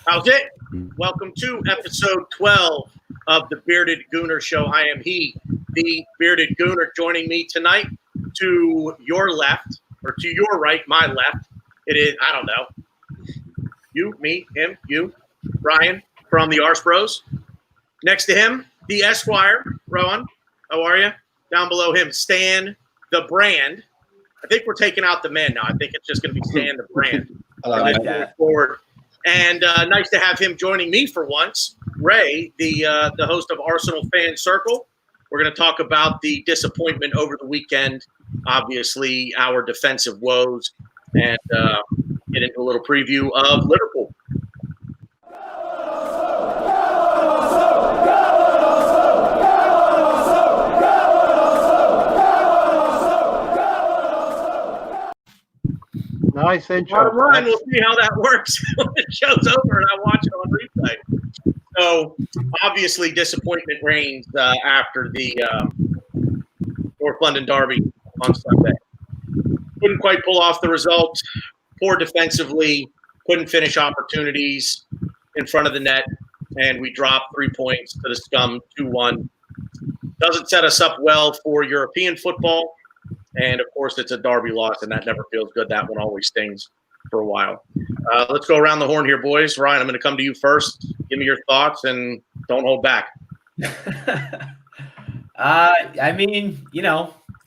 How's it? Welcome to episode 12 of the Bearded Gooner Show. I am he, the Bearded Gooner. Joining me tonight to your left, or to your right, my left, it is, I don't know, you, me, him, you, Brian from the Arse Bros. Next to him, the Esquire, Rowan. How are you? Down below him, Stan the Brand. I think we're taking out the man now. I think it's just going to be Stan the Brand. I like that. Forward. And nice to have him joining me for once. Ray, the host of Arsenal Fan Circle. We're going to talk about the disappointment over the weekend, obviously our defensive woes, and get into a little preview of Liverpool. Nice intro. Run. We'll see how that works when the show's over and I watch it on replay. So, obviously, disappointment reigns after the North London derby on Sunday. Couldn't quite pull off the result. Poor defensively. Couldn't finish opportunities in front of the net. And we dropped 3 points to the scum 2-1. Doesn't set us up well for European football. And, of course, it's a derby loss, and that never feels good. That one always stings for a while. Let's go around the horn here, boys. Ryan, I'm going to come to you first. Give me your thoughts, and don't hold back. I mean, you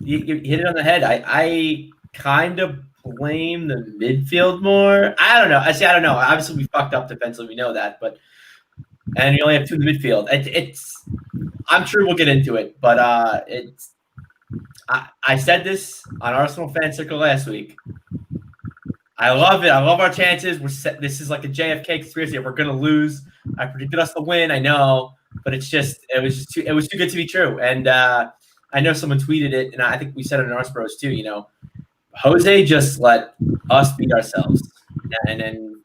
hit it on the head. I kind of blame the midfield more. I don't know. I don't know. Obviously, we fucked up defensively. We know that. And you only have two in the midfield. I'm sure we'll get into it, but I said this on Arsenal Fan Circle last week. I love it. I love our chances. This is like a JFK conspiracy. We're gonna lose. I predicted us to win. I know, but it was too good to be true. And I know someone tweeted it, and I think we said it in our Bros too. Jose just let us beat ourselves, and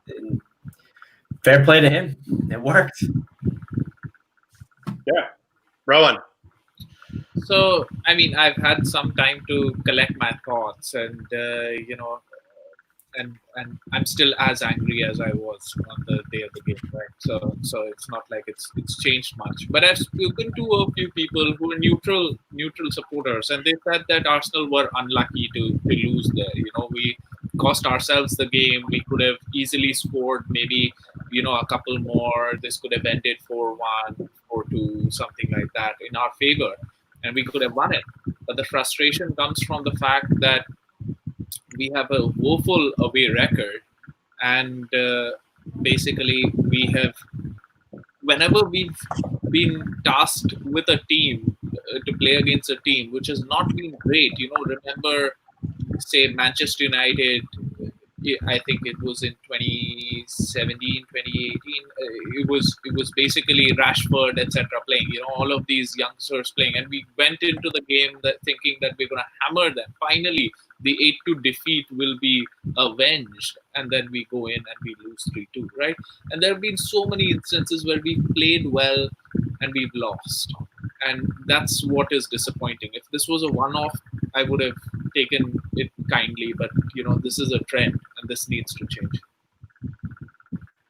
fair play to him. It worked. Yeah, Rowan. So, I mean, I've had some time to collect my thoughts, and and I'm still as angry as I was on the day of the game, right? So it's not like it's changed much. But I've spoken to a few people who are neutral supporters, and they said that Arsenal were unlucky to lose there. We cost ourselves the game. We could have easily scored maybe a couple more. This could have ended 4-1, 4-2, something like that in our favor. And we could have won it. But the frustration comes from the fact that we have a woeful away record. And basically, whenever we've been tasked with a team, to play against a team, which has not been great. Remember, say, Manchester United, I think it was in 2017, 2018. It was basically Rashford, etc. playing. All of these youngsters playing, and we went into the game thinking that we're going to hammer them. Finally, the 8-2 defeat will be avenged, and then we go in and we lose 3-2, right? And there have been so many instances where we played well and we've lost, and that's what is disappointing. If this was a one-off, I would have taken it kindly, but this is a trend, and this needs to change.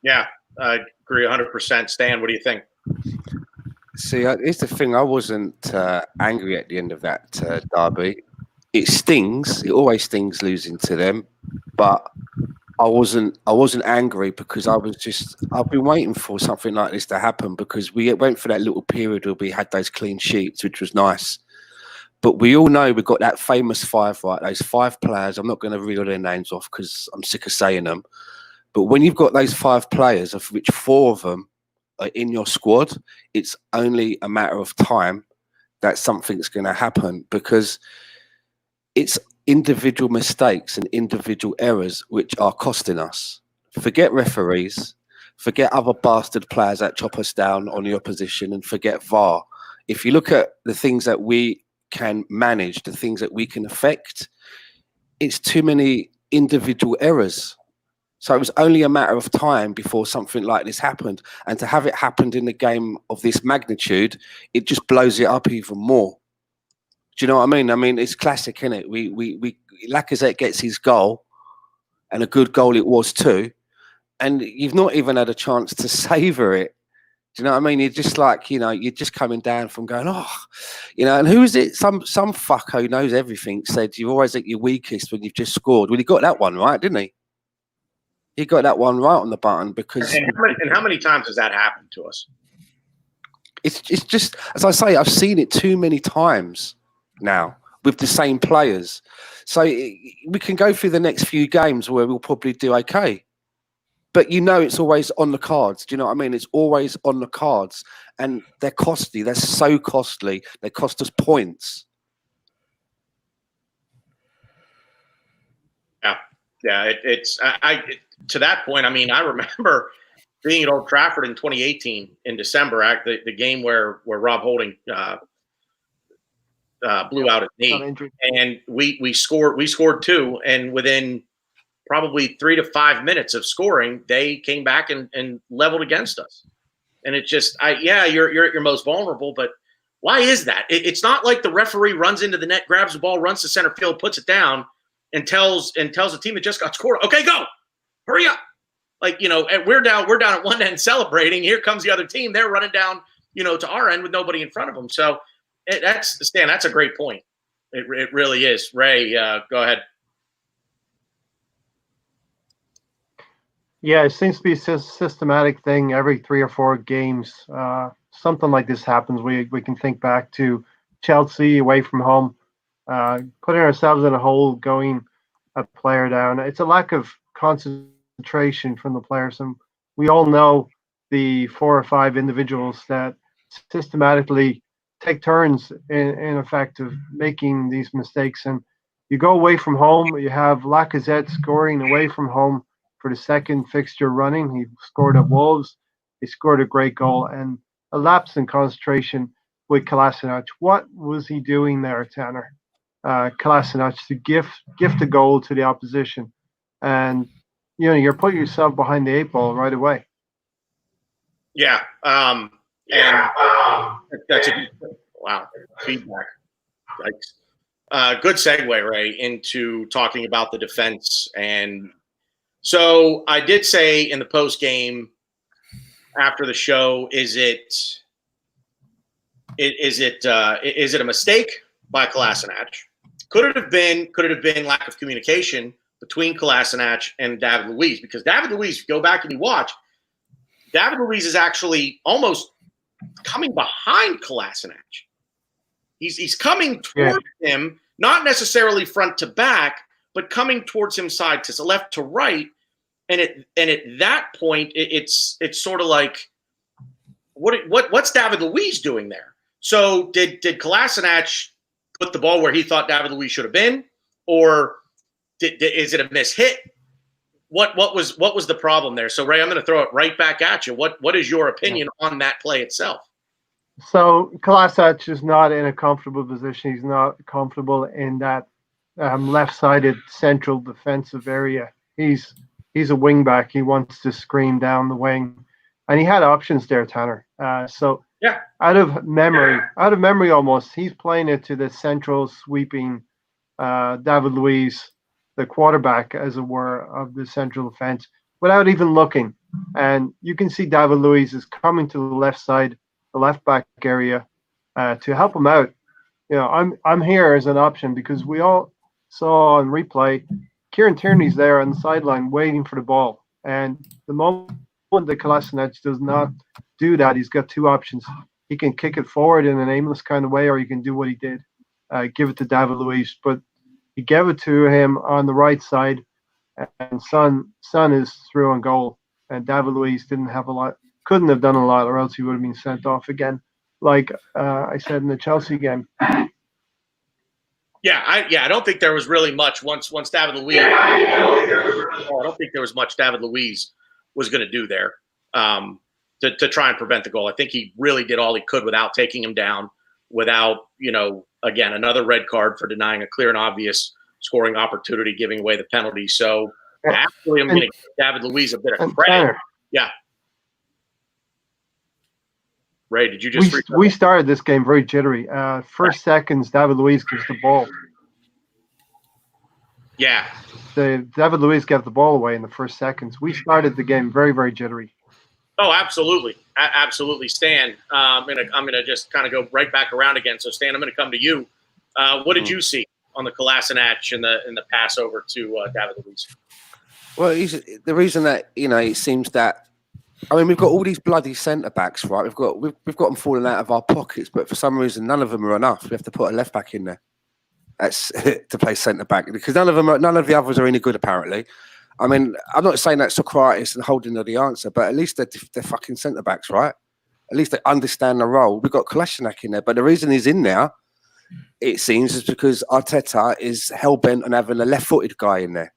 Yeah, I agree 100%. Stan, what do you think? See, here's the thing. I wasn't angry at the end of that derby. It stings. It always stings losing to them, but I wasn't angry because I've been waiting for something like this to happen, because we went for that little period where we had those clean sheets, which was nice. But we all know we've got that famous five, right? Those five players. I'm not going to reel their names off because I'm sick of saying them. But when you've got those five players, of which four of them are in your squad, it's only a matter of time that something's going to happen, because it's individual mistakes and individual errors which are costing us. Forget referees, forget other bastard players that chop us down on the opposition, and forget VAR. If you look at the things that we can manage, the things that we can affect, it's too many individual errors. So it was only a matter of time before something like this happened. And to have it happened in a game of this magnitude, it just blows it up even more. Do you know what I mean? I mean, it's classic, isn't it? We Lacazette gets his goal, and a good goal it was too. and you've not even had a chance to savor it. Do you know what I mean? You're just like, you're just coming down from going, and who is it? Some fucker who knows everything said you're always at your weakest when you've just scored. Well, he got that one right, didn't he? He got that one right on the button because. And how many times has that happened to us? It's just, as I say, I've seen it too many times now with the same players. So we can go through the next few games where we'll probably do okay. But it's always on the cards. Do you know what I mean? It's always on the cards. And they're costly. They're so costly. They cost us points. Yeah. To that point, I mean, I remember being at Old Trafford in 2018 in December, the game where Rob Holding blew out his knee. And we scored 2, and within probably 3 to 5 minutes of scoring, they came back and leveled against us. And it's just, you're at your most vulnerable, but why is that? It's not like the referee runs into the net, grabs the ball, runs to center field, puts it down, and tells the team that just got scored, okay, go, hurry up. Like, we're down at one end celebrating. Here comes the other team. They're running down, to our end with nobody in front of them. So Stan, that's a great point. It really is. Ray, go ahead. Yeah, it seems to be a systematic thing every 3 or 4 games. Something like this happens. We can think back to Chelsea away from home, putting ourselves in a hole, going a player down. It's a lack of concentration from the players. And we all know the 4 or 5 individuals that systematically take turns in effect of making these mistakes. And you go away from home, you have Lacazette scoring away from home for the second fixture running. He scored at Wolves. He scored a great goal, and a lapse in concentration with Kolasinac. What was he doing there, Tanner? Kolasinac to gift a goal to the opposition, and you're putting yourself behind the 8 ball right away. Yeah, and that's a wow feedback. Good segue, Ray, into talking about the defense. And so I did say in the post game after the show, is it a mistake by Kolasinac? Could it have been lack of communication between Kolasinac and David Luiz? Because David Luiz, if you go back and you watch, David Luiz is actually almost coming behind Kolasinac. He's coming towards him, not necessarily front to back, but coming towards him side to left to right. And at that point, it's sort of like, what's David Luiz doing there? So did Kolasinac put the ball where he thought David Luiz should have been, or is it a miss hit? What was the problem there? So Ray, I'm going to throw it right back at you. What is your opinion on that play itself? So Kolasinac is not in a comfortable position. He's not comfortable in that left-sided central defensive area. He's a wing back. He wants to screen down the wing, and he had options there, Tanner. Out of memory almost, he's playing it to the central sweeping David Luiz, the quarterback, as it were, of the central defense, without even looking. And you can see David Luiz is coming to the left side, the left back area, to help him out. I'm here as an option because we all saw on replay, Kieran Tierney's there on the sideline waiting for the ball. And the moment that Kolasinac does not do that, he's got 2 options. He can kick it forward in an aimless kind of way, or he can do what he did, give it to David Luiz. But he gave it to him on the right side, and Son is through on goal. And David Luiz couldn't have done a lot, or else he would have been sent off again, like I said in the Chelsea game. I don't think there was really much once David Luiz. I don't think there was much David Luiz was going to do there to try and prevent the goal. I think he really did all he could without taking him down, without, again, another red card for denying a clear and obvious scoring opportunity, giving away the penalty. So actually, I'm going to give David Luiz a bit of credit. Tanner, yeah. Ray, did you just we started this game very jittery. First seconds, David Luiz gives the ball. Yeah. David Luiz gave the ball away in the first seconds. We started the game very, very jittery. Oh, absolutely. Absolutely. Stan, I'm gonna just kind of go right back around again. So, Stan, I'm going to come to you. What did you see on the Kolasinac in the pass over to David Luiz? Well, the reason that, it seems that, I mean, we've got all these bloody centre backs, right? We've got them falling out of our pockets, but for some reason, none of them are enough. We have to put a left back in there. That's to play centre back, because none of the others are any good, apparently. I mean, I'm not saying that Socrates and Holding are the answer, but at least they're fucking centre backs, right? At least they understand the role. We've got Kolasinac in there, but the reason he's in there, it seems, is because Arteta is hell bent on having a left-footed guy in there.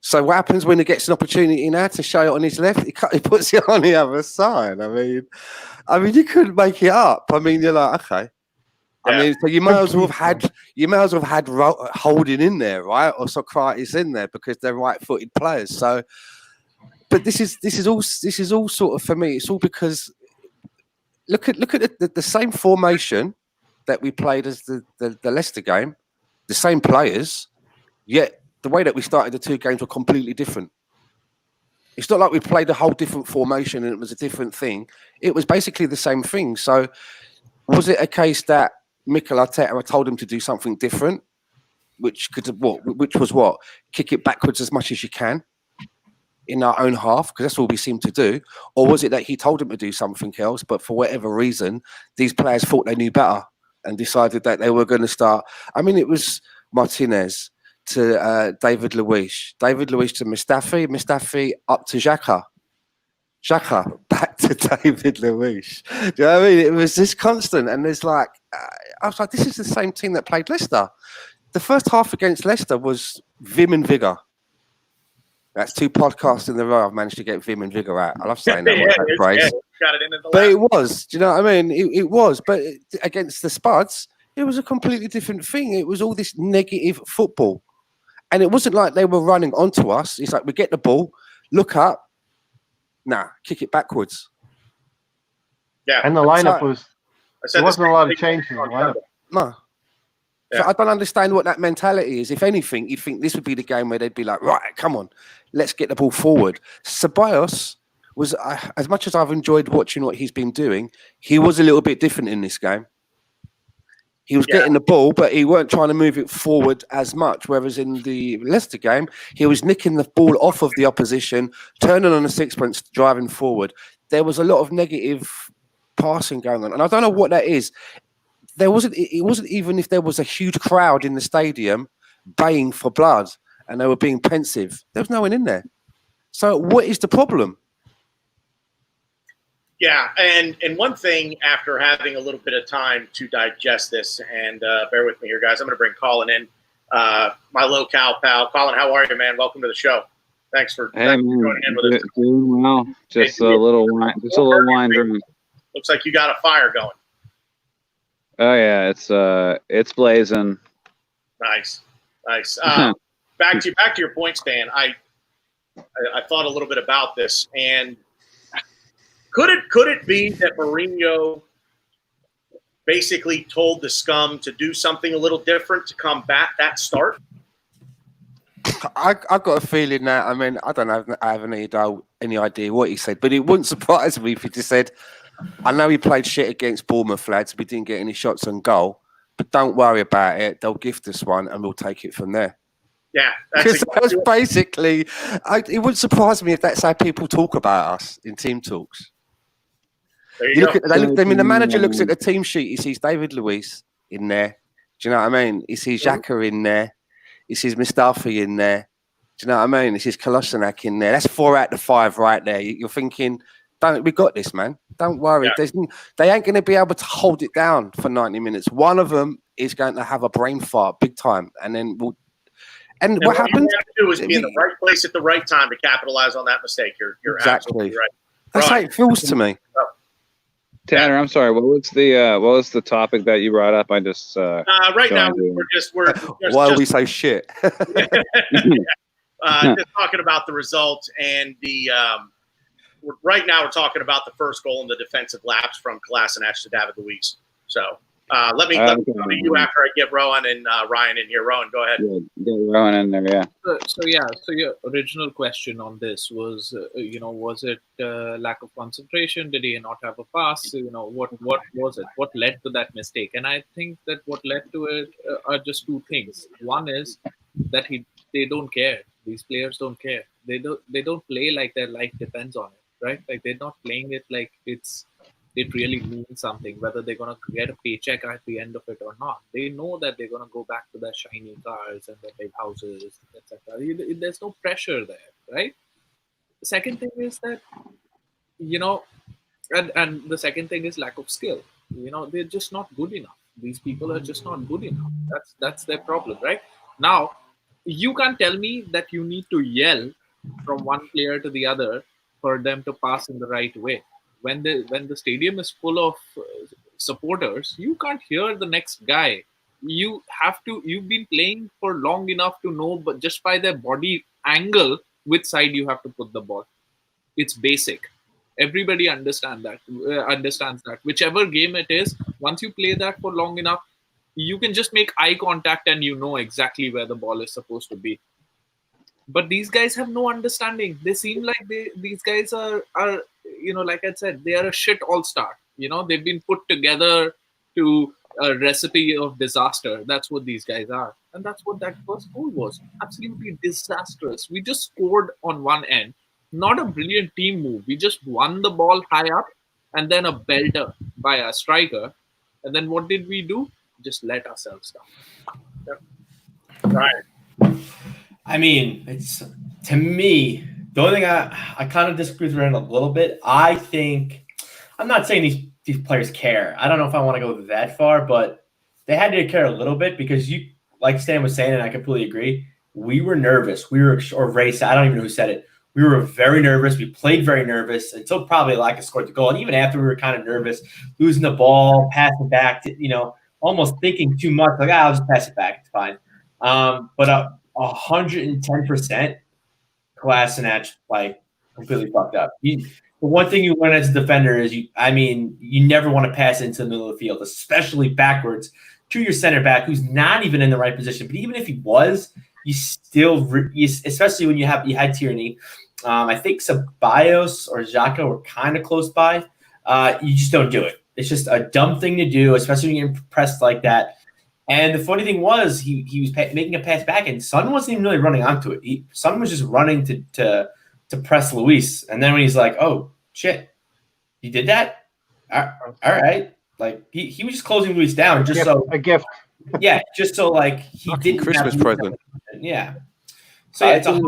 So what happens when he gets an opportunity now to show it on his left? He puts it on the other side. I mean, you couldn't make it up. I mean, you're like, okay. Yeah. I mean, so you may as well have had Holding in there, right, or Socrates in there, because they're right-footed players. So, but this is all sort of, for me, it's all because look at the same formation that we played as the Leicester game, the same players, yet the way that we started the two games were completely different. It's not like we played a whole different formation and it was a different thing. It was basically the same thing. So was it a case that Mikel Arteta told him to do something different, which was what? Kick it backwards as much as you can in our own half, because that's all we seem to do? Or was it that he told him to do something else, but for whatever reason, these players thought they knew better and decided that they were going to start? I mean, it was Martinez to David Luiz to Mustafi up to Xhaka back to David Luiz. Do you know what I mean? It was this constant, and there's like, I was like, this is the same team that played Leicester. The first half against Leicester was vim and vigour. That's 2 podcasts in a row I've managed to get vim and vigour out. I love saying that phrase. But it was, do you know what I mean? It was, but against the Spuds, it was a completely different thing. It was all this negative football. And it wasn't like they were running onto us. It's like, we get the ball, look up, kick it backwards. Yeah. And the lineup there wasn't a lot of changes in the lineup. No. Yeah. So I don't understand what that mentality is. If anything, you'd think this would be the game where they'd be like, right, come on, let's get the ball forward. Ceballos was, as much as I've enjoyed watching what he's been doing, he was a little bit different in this game. He was getting the ball, but he weren't trying to move it forward as much. Whereas in the Leicester game, he was nicking the ball off of the opposition, turning on a sixpence, driving forward. There was a lot of negative passing going on. And I don't know what that is. It wasn't even if there was a huge crowd in the stadium baying for blood and they were being pensive. There was no one in there. So what is the problem? Yeah, and one thing, after having a little bit of time to digest this, and bear with me here, guys, I'm going to bring Colin in, my locale pal. Colin, how are you, man? Welcome to the show. Thanks for joining in with us. Doing well. Just a little wine drink. Looks like you got a fire going. Oh yeah, it's blazing. Nice. Back to your point, Stan. I thought a little bit about this, and could it be that Mourinho basically told the scum to do something a little different to combat that start? I've got a feeling that, I mean, I don't know, I have any idea what he said, but it wouldn't surprise me if he just said, I know he played shit against Bournemouth, lads. We didn't get any shots on goal, but don't worry about it. They'll gift us one and we'll take it from there. Yeah. Because that's basically, it wouldn't surprise me if that's how people talk about us in team talks. The manager looks at the team sheet. He sees David Luiz in there. Do you know what I mean? He sees Xhaka in there. He sees Mustafi in there. Do you know what I mean? He sees Kolasinac in there. That's 4 out of 5 right there. You're thinking, we got this, man. Don't worry. Yeah. They ain't going to be able to hold it down for 90 minutes. One of them is going to have a brain fart big time. And then And what happens? What you have to do is be in the right place at the right time to capitalize on that mistake. You're absolutely right. That's how it feels to me. Tanner, I'm sorry. What was the topic that you brought up? I just right now we're just why we say shit. Just talking about the results and the. Right now we're talking about the first goal and the defensive lapse from Kolasinac to David Luiz. So Let me go to you after I get Rowan and Ryan in here. Rowan, go ahead. Yeah, get Rowan in there, yeah. So your original question on this was, was it lack of concentration? Did he not have a pass? What was it? What led to that mistake? And I think that what led to it are just two things. One is that they don't care. These players don't care. They don't play like their life depends on it, right? Like they're not playing it like it really means something, whether they're going to get a paycheck at the end of it or not. They know that they're going to go back to their shiny cars and their big houses, etc. There's no pressure there, right? The second thing is that, and the second thing is lack of skill. They're just not good enough. These people are just not good enough. That's their problem, right? Now, you can't tell me that you need to yell from one player to the other for them to pass in the right way. When the stadium is full of supporters, you can't hear the next guy. You've been playing for long enough to know, but just by their body angle, which side you have to put the ball. It's basic. Everybody understands that. Whichever game it is, once you play that for long enough, you can just make eye contact and you know exactly where the ball is supposed to be. But these guys have no understanding. They seem like these guys are like I said, they are a shit all-star. They've been put together to a recipe of disaster. That's what these guys are. And that's what that first goal was. Absolutely disastrous. We just scored on one end. Not a brilliant team move. We just won the ball high up and then a belter by a striker. And then what did we do? Just let ourselves down. Yep. Right. I mean, it's to me, the only thing I kind of disagree with Rand a little bit. I think I'm not saying these players care. I don't know if I want to go that far, but they had to care a little bit because you, like Stan was saying, and I completely agree. We were nervous. Or Ray said, I don't even know who said it. We were very nervous. We played very nervous until probably Laka scored the goal. And even after, we were kind of nervous, losing the ball, passing back, almost thinking too much. Like, I'll just pass it back. It's fine. But 110% Kolasinac, like, completely fucked up. The one thing you learn as a defender is you never want to pass into the middle of the field, especially backwards to your center back who's not even in the right position. But even if he was, you still, especially when you had Tierney. I think Ceballos or Xhaka were kind of close by. You just don't do it. It's just a dumb thing to do, especially when you're pressed like that. And the funny thing was, he was making a pass back, and Son wasn't even really running onto it. Son was just running to press Luis. And then when he's like, "Oh shit, you did that? All right." Like he was just closing Luis down, just a gift. Yeah, just so like he didn't Christmas present. Yeah. So yeah, it's a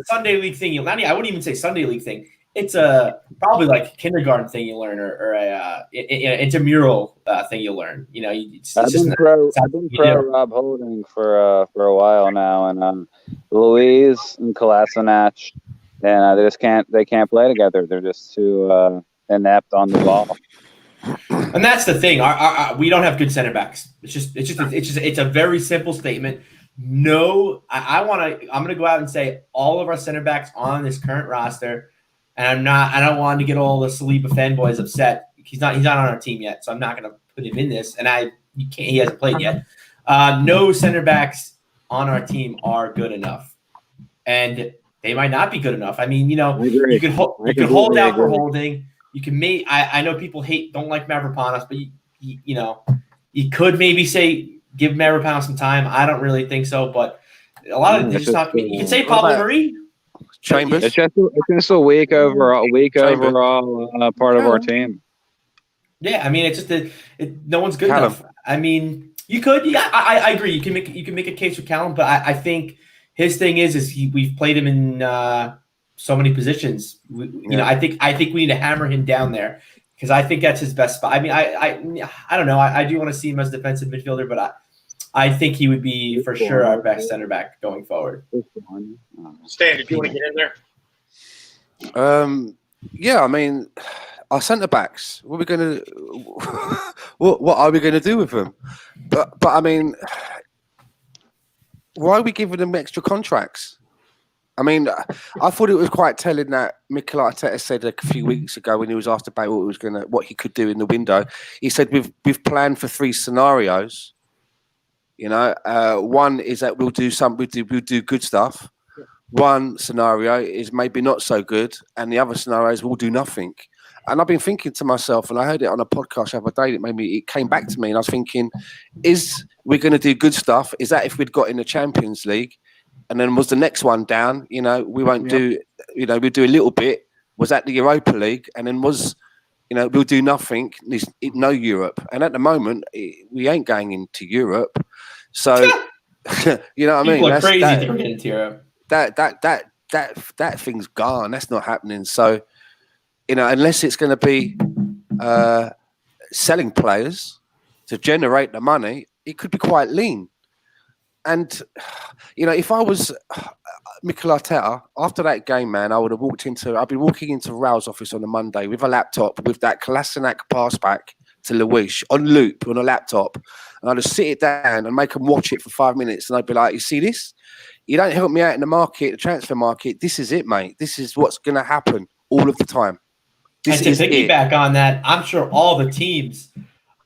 Sunday league thing. I wouldn't even say Sunday league thing. It's probably like a kindergarten thing you learn, or a intramural thing you learn. I've been pro Rob Holding for a while now, and Luis and Kolasinac, and they can't play together. They're just too inept on the ball. And that's the thing. We don't have good center backs. It's a very simple statement. No, I'm gonna go out and say all of our center backs on this current roster. And I don't want to get all the Saliba fanboys upset. He's not on our team yet, so I'm not going to put him in this. And he hasn't played yet. No center backs on our team are good enough, and they might not be good enough. I mean, you could hold out for Holding. You can I know people don't like Mavropanos, but you could maybe say give Mavropanos some time. I don't really think so, but a lot of it's just not. You can say Pablo Marie. Chambers. It's just a weak overall part of our team. Yeah, I mean, it's just no one's good enough. I mean, you could. Yeah, I agree. You can make a case for Callum, but I think his thing is we've played him in so many positions. I think we need to hammer him down there because I think that's his best spot. I mean, I don't know. I do want to see him as defensive midfielder, but I think he would be for sure our best center back going forward. Stan, did you want to get in there? Yeah, I mean, our centre backs. What are we going to? What are we going to do with them? But I mean, why are we giving them extra contracts? I mean, I thought it was quite telling that Mikel Arteta said a few weeks ago when he was asked about what he could do in the window. He said we've planned for 3 scenarios. You know, one is that we'll do good stuff. One scenario is maybe not so good, and the other scenario is we'll do nothing. And I've been thinking to myself, and I heard it on a podcast the other day. It came back to me, and I was thinking, is we're going to do good stuff? Is that if we'd got in the Champions League? And then was the next one down? You know, we won't do. You know, we'll do a little bit. Was that the Europa League? And then we'll do nothing. No Europe. And at the moment, we ain't going into Europe. So, you know what I mean? People are crazy to get into Europe. That thing's gone. That's not happening. So, you know, unless it's going to be selling players to generate the money, it could be quite lean. And, you know, if I was Mikel Arteta, after that game, man, I'd be walking into Raul's office on a Monday with a laptop with that Kolasinac pass back to Luis on loop on a laptop. And I'd just sit it down and make them watch it for 5 minutes. And I'd be like, you see this? You don't help me out in the market, the transfer market. This is it, mate. This is what's going to happen all of the time. And to piggyback on that, I'm sure all the teams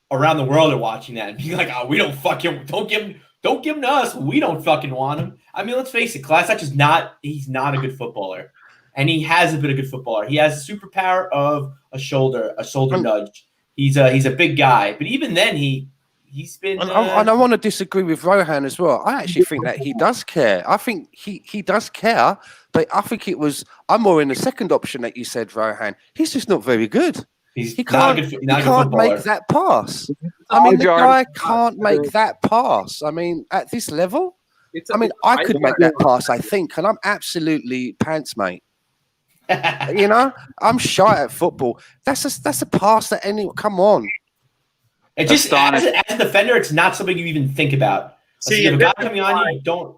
around the world are watching that and being like, oh, we don't fuck him. Don't give him to us. We don't fucking want him. I mean, let's face it, Kolasinac is he's not a good footballer. And he hasn't been a good footballer. He has a superpower of a shoulder nudge. He's a big guy. But even then, he's been... And I want to disagree with Rohan as well. I actually think that he does care. I think he does care. But I think I'm more in the second option that you said, Rohan. He's just not very good. He can't make that pass. I mean, the guy can't make that pass. I mean, at this level, I could make that pass, I think, and I'm absolutely pants, mate. You know, I'm shy at football. That's a pass that anyone. Come on. It just as a defender, it's not something you even think about. See, if a guy coming on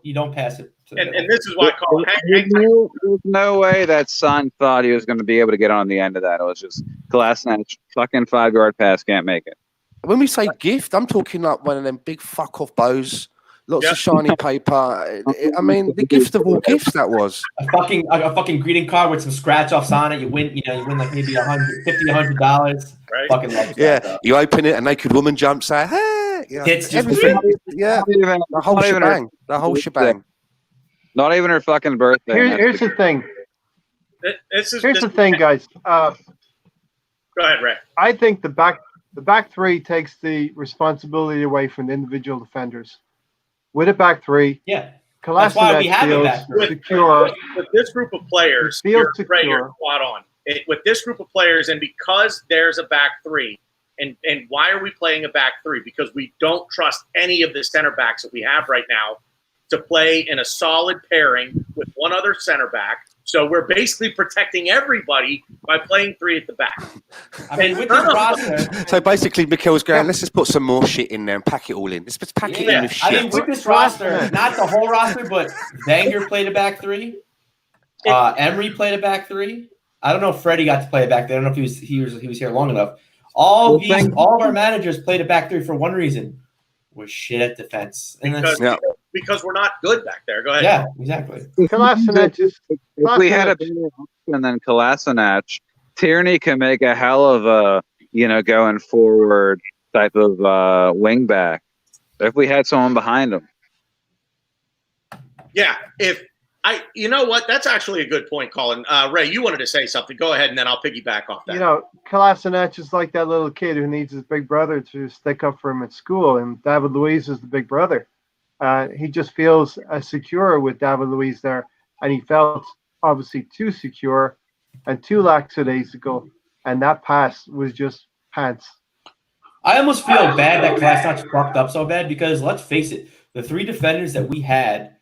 you don't pass it. And this is why I call it. There's no way that Son thought he was going to be able to get on the end of that. It was just Kolasinac, fucking 5-yard pass, can't make it. When we say gift, I'm talking like one of them big fuck off bows, lots of shiny paper. I mean, the gift of all gifts that was. A fucking greeting card with some scratch offs on it. You win like maybe $100 Right. Fucking love that. You open it, a naked woman jumps out. Hey, it's everything. The whole shebang. Not even her fucking birthday. Here's the thing. Here's the thing, guys. Go ahead, Ray. I think the back three takes the responsibility away from the individual defenders. With a back three, Kolasinac feels secure. With this group of players, you're spot on. With this group of players, and because there's a back three, and why are we playing a back three? Because we don't trust any of the center backs that we have right now to play in a solid pairing with one other center back. So we're basically protecting everybody by playing 3 at the back. I mean, with this roster... So basically, Mikel's going, let's just put some more shit in there and pack it all in. Let's just pack it in with shit. I mean, with this roster, not the whole roster, but Wenger played a back three. Emery played a back three. I don't know if Freddie got to play a back three. I don't know if he was here long enough. All of our managers played a back three for one reason. We're shit at defense. Because we're not good back there. Go ahead. Yeah, exactly. If we had a and then Kolasinac, Tierney can make a hell of a going forward type of wing back. If we had someone behind him. Yeah, you know what? That's actually a good point, Colin. Ray, you wanted to say something. Go ahead, and then I'll piggyback off that. You know, Kolasinac is like that little kid who needs his big brother to stick up for him at school, and David Luiz is the big brother. He just feels secure with David Luiz there, and he felt obviously too secure and too lackadaisical, and that pass was just pants. I almost feel bad that Kolasinac fucked up so bad because let's face it, the 3 defenders that we had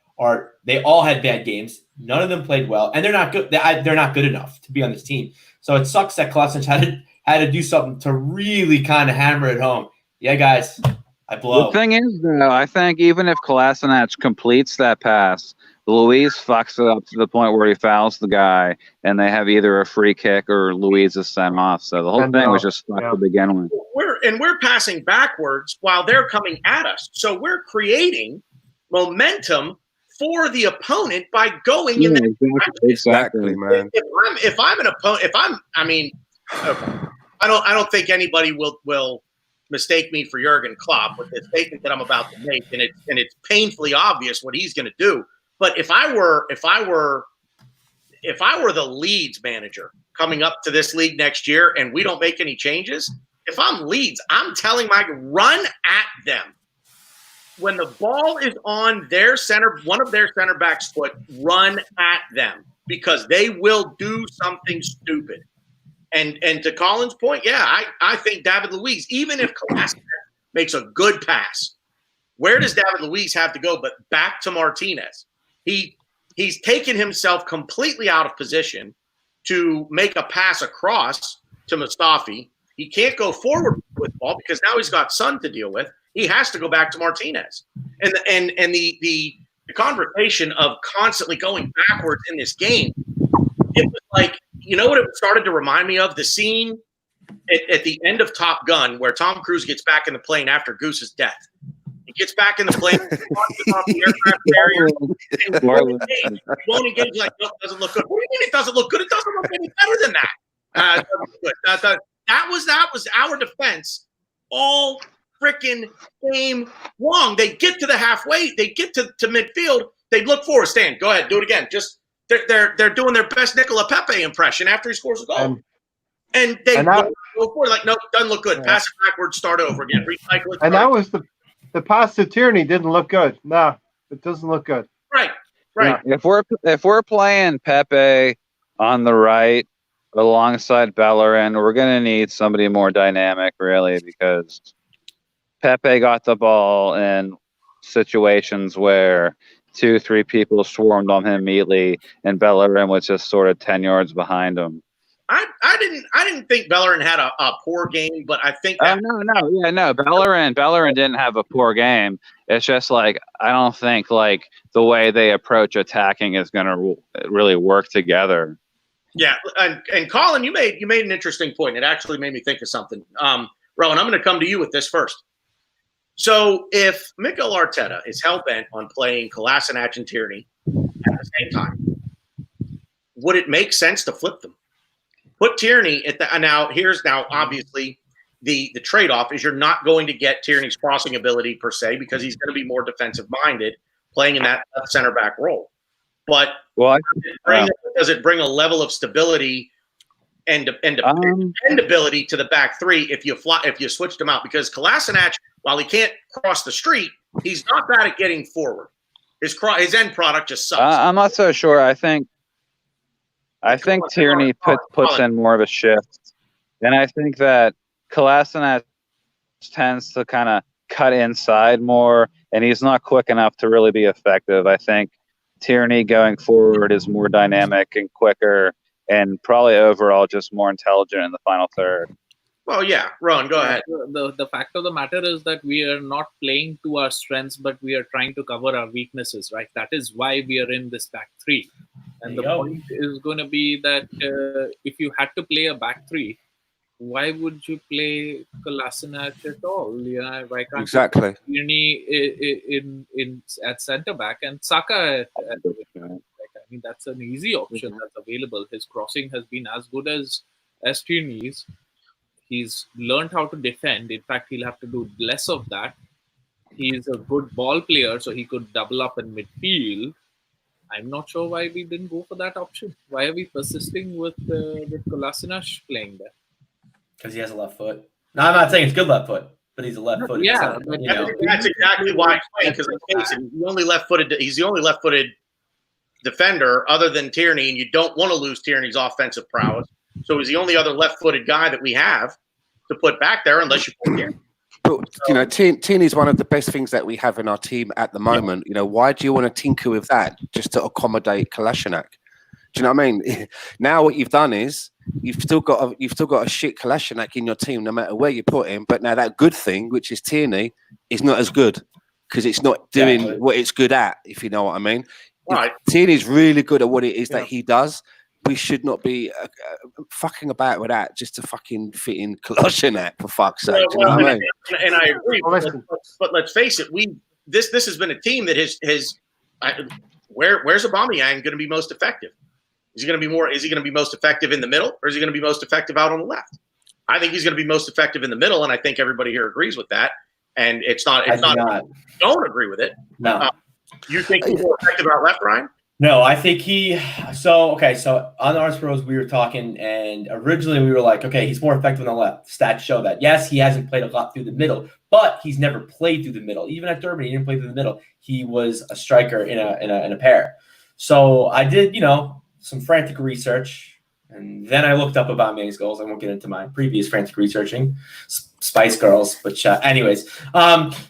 they all had bad games. None of them played well, and they're not good. They're not good enough to be on this team. So it sucks that Kolasinac had to do something to really kind of hammer it home. Yeah, guys, I blow. The thing is, though, I think even if Kolasinac completes that pass, Luiz fucks it up to the point where he fouls the guy, and they have either a free kick or Luiz is sent off. So the whole thing was just fucked to begin with. We're passing backwards while they're coming at us. So we're creating momentum for the opponent by going in the Exactly, man. If I'm an opponent, I don't think anybody will mistake me for Jurgen Klopp with the statement that I'm about to make, and it's painfully obvious what he's going to do. But if I were the Leeds manager coming up to this league next year and we don't make any changes, if I'm Leeds, I'm telling Mike, run at them. When the ball is on one of their center backs' foot, run at them because they will do something stupid. And to Colin's point, yeah, I think David Luiz, even if Kolasinac makes a good pass, where does David Luiz have to go but back to Martinez? He's taken himself completely out of position to make a pass across to Mustafi. He can't go forward with the ball because now he's got Son to deal with. He has to go back to Martinez. And the conversation of constantly going backwards in this game, it was like, you know what it started to remind me of? The scene at the end of Top Gun where Tom Cruise gets back in the plane after Goose's death. He gets back in the plane, launches off the aircraft carrier, and won't engage. Like, no, it doesn't look good. What do you mean it doesn't look good? It doesn't look any better than that. That was our defense all freaking game long. They get to the halfway, they get to midfield, they look forward. Stan, go ahead, do it again. Just they're doing their best Nicola Pepe impression after he scores a goal. And they go forward like, nope, doesn't look good. Pass it backwards, start over again, recycle it. And that was the pass to Tierney didn't look good. No, it doesn't look good. Right. Yeah, if we're playing Pepe on the right alongside Bellerin, we're gonna need somebody more dynamic, really, because Pepe got the ball in situations where 2-3 people swarmed on him immediately, and Bellerin was just sort of 10 yards behind him. I didn't think Bellerin had a poor game, but I think that no. Bellerin didn't have a poor game. It's just like I don't think like the way they approach attacking is going to really work together. Yeah, and Colin, you made an interesting point. It actually made me think of something. Rowan, I'm going to come to you with this first. So if Mikel Arteta is hell-bent on playing Kolasinac and Tierney at the same time, would it make sense to flip them? Put Tierney at the now. Obviously the trade-off is you're not going to get Tierney's crossing ability per se because he's going to be more defensive-minded playing in that center back role. But does it bring a level of stability and dependability to the back three if you switched him out? Because Kolasinac, while he can't cross the street, he's not bad at getting forward. His end product just sucks. I'm not so sure. I think Tierney puts in more of a shift, and I think that Kolasinac tends to kind of cut inside more, and he's not quick enough to really be effective. I think Tierney going forward is more dynamic and quicker, and probably overall just more intelligent in the final third. Well, yeah, Ron, go ahead. The fact of the matter is that we are not playing to our strengths, but we are trying to cover our weaknesses, right? That is why we are in this back three. And the point is going to be that if you had to play a back three, why would you play Kolasinac at all? Yeah, why can't exactly Tierney at centre back and Saka at I mean, that's an easy option that's available. His crossing has been as good as Tierney's. He's learned how to defend. In fact, he'll have to do less of that. He's a good ball player, so he could double up in midfield. I'm not sure why we didn't go for that option. Why are we persisting with Kolasinac playing there? Because he has a left foot. No, I'm not saying it's good left foot, but he's a left foot. Yeah, that's exactly why I explained. Because he's the only left-footed defender other than Tierney, and you don't want to lose Tierney's offensive prowess. So he's the only other left-footed guy that we have to put back there, unless you put Tierney. But Tierney is one of the best things that we have in our team at the moment. You know, why do you want to tinker with that just to accommodate Kolasinac? Do you know what I mean? Now what you've done is you've still got a shit Kolasinac in your team, no matter where you put him. But now that good thing, which is Tierney, is not as good because it's not doing what it's good at. If you know what I mean. Right. Tierney's really good at what it is that he does. We should not be fucking about with that just to fucking fit in Kolasinac, for fuck's sake. Do you know what I mean? And I agree. But let's face it, this has been a team that has Where's Aubameyang going to be most effective? Is he going to be most effective in the middle, or is he going to be most effective out on the left? I think he's going to be most effective in the middle, and I think everybody here agrees with that. And it's not. Don't agree with it. No. You think he's more effective out left, Ryan? No, I think so on Arts Bros we were talking, and originally we were like, okay, he's more effective on the left. Stats show that. Yes, he hasn't played a lot through the middle, but he's never played through the middle. Even at Durban, he didn't play through the middle. He was a striker in a pair. So I did, some frantic research, and then I looked up Aubameyang's goals. I won't get into my previous frantic researching, Spice Girls, but anyways.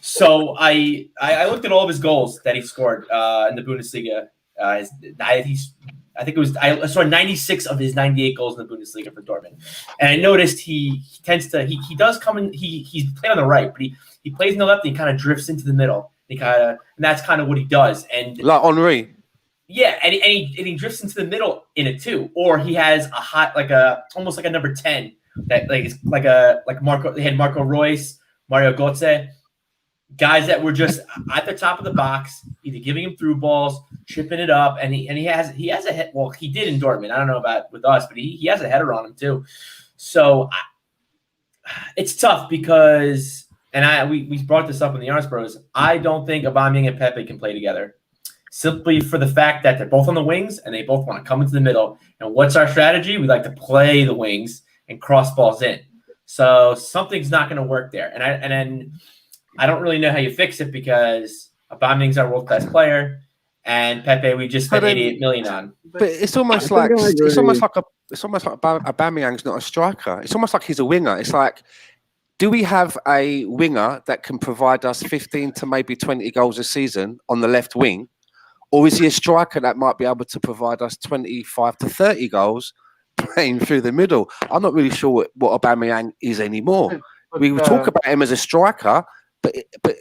So I looked at all of his goals that he scored in the Bundesliga. I saw 96 of his 98 goals in the Bundesliga for Dortmund, and I noticed he does come in. He's playing on the right, but he plays in the left. And he kind of drifts into the middle. And that's kind of what he does. And like Henry, yeah, and he drifts into the middle in it too. Or he has almost like a number 10 that like Marco. They had Marco Reus, Mario Götze. Guys that were just at the top of the box, either giving him through balls, chipping it up, and he has a head. Well, he did in Dortmund. I don't know about with us, but he has a header on him too. So it's tough because, and we brought this up in the Arts Bros. I don't think Aubameyang and Pepe can play together, simply for the fact that they're both on the wings and they both want to come into the middle. And what's our strategy? We like to play the wings and cross balls in. So something's not going to work there. And then I don't really know how you fix it because Aubameyang's our world-class player, and Pepe we just spent 88 million on. But it's almost like Aubameyang's not a striker. It's almost like he's a winger. It's like, do we have a winger that can provide us 15 to maybe 20 goals a season on the left wing, or is he a striker that might be able to provide us 25 to 30 goals playing through the middle? I'm not really sure what Aubameyang is anymore. We talk about him as a striker. But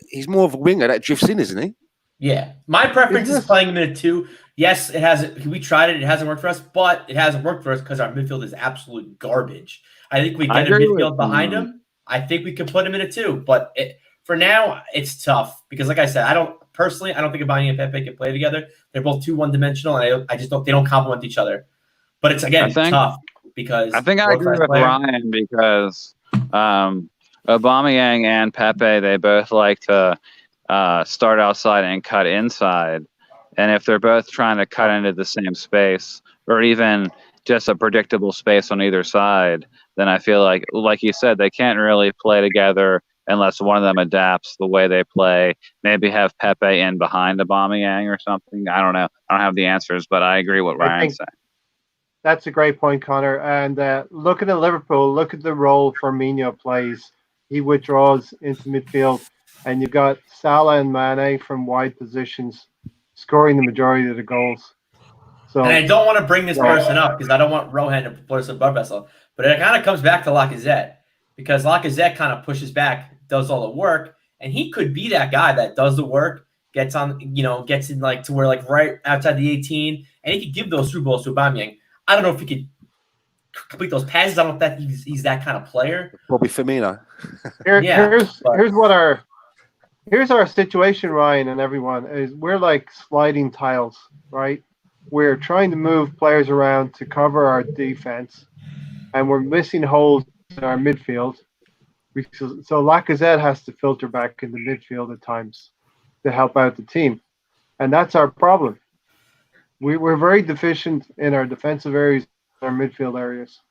he's more of a winger that drifts in, isn't he? Yeah. My preference is playing him in a 2. Yes, it hasn't. We tried it. It hasn't worked for us, but it hasn't worked for us because our midfield is absolute garbage. I think we get a midfield behind him. I think we could put him in a 2, but for now, it's tough because, like I said, I don't think Aubameyang and Pepe can play together. They're both too one-dimensional, and they don't complement each other. But it's tough because I think I agree with Ryan because Aubameyang and Pepe, they both like to start outside and cut inside. And if they're both trying to cut into the same space or even just a predictable space on either side, then I feel like you said, they can't really play together unless one of them adapts the way they play. Maybe have Pepe in behind Aubameyang or something. I don't know. I don't have the answers, but I agree with what Ryan's saying. That's a great point, Connor. And look at the Liverpool. Look at the role Firmino plays. He withdraws into midfield, and you've got Salah and Mane from wide positions scoring the majority of the goals. So, and I don't want to bring this person up because I don't want Rohan to put us in blood vessel, but it kind of comes back to Lacazette because Lacazette kind of pushes back, does all the work, and he could be that guy that does the work, gets in like to where like right outside the 18, and he could give those through balls to Aubameyang. I don't know if he could complete those passes. I don't know if he's that kind of player. Bobby Firmino. Here's our situation, Ryan, and everyone is we're like sliding tiles, right? We're trying to move players around to cover our defense, and we're missing holes in our midfield. So Lacazette has to filter back in the midfield at times to help out the team, and that's our problem. We're very deficient in our defensive areas, our midfield areas.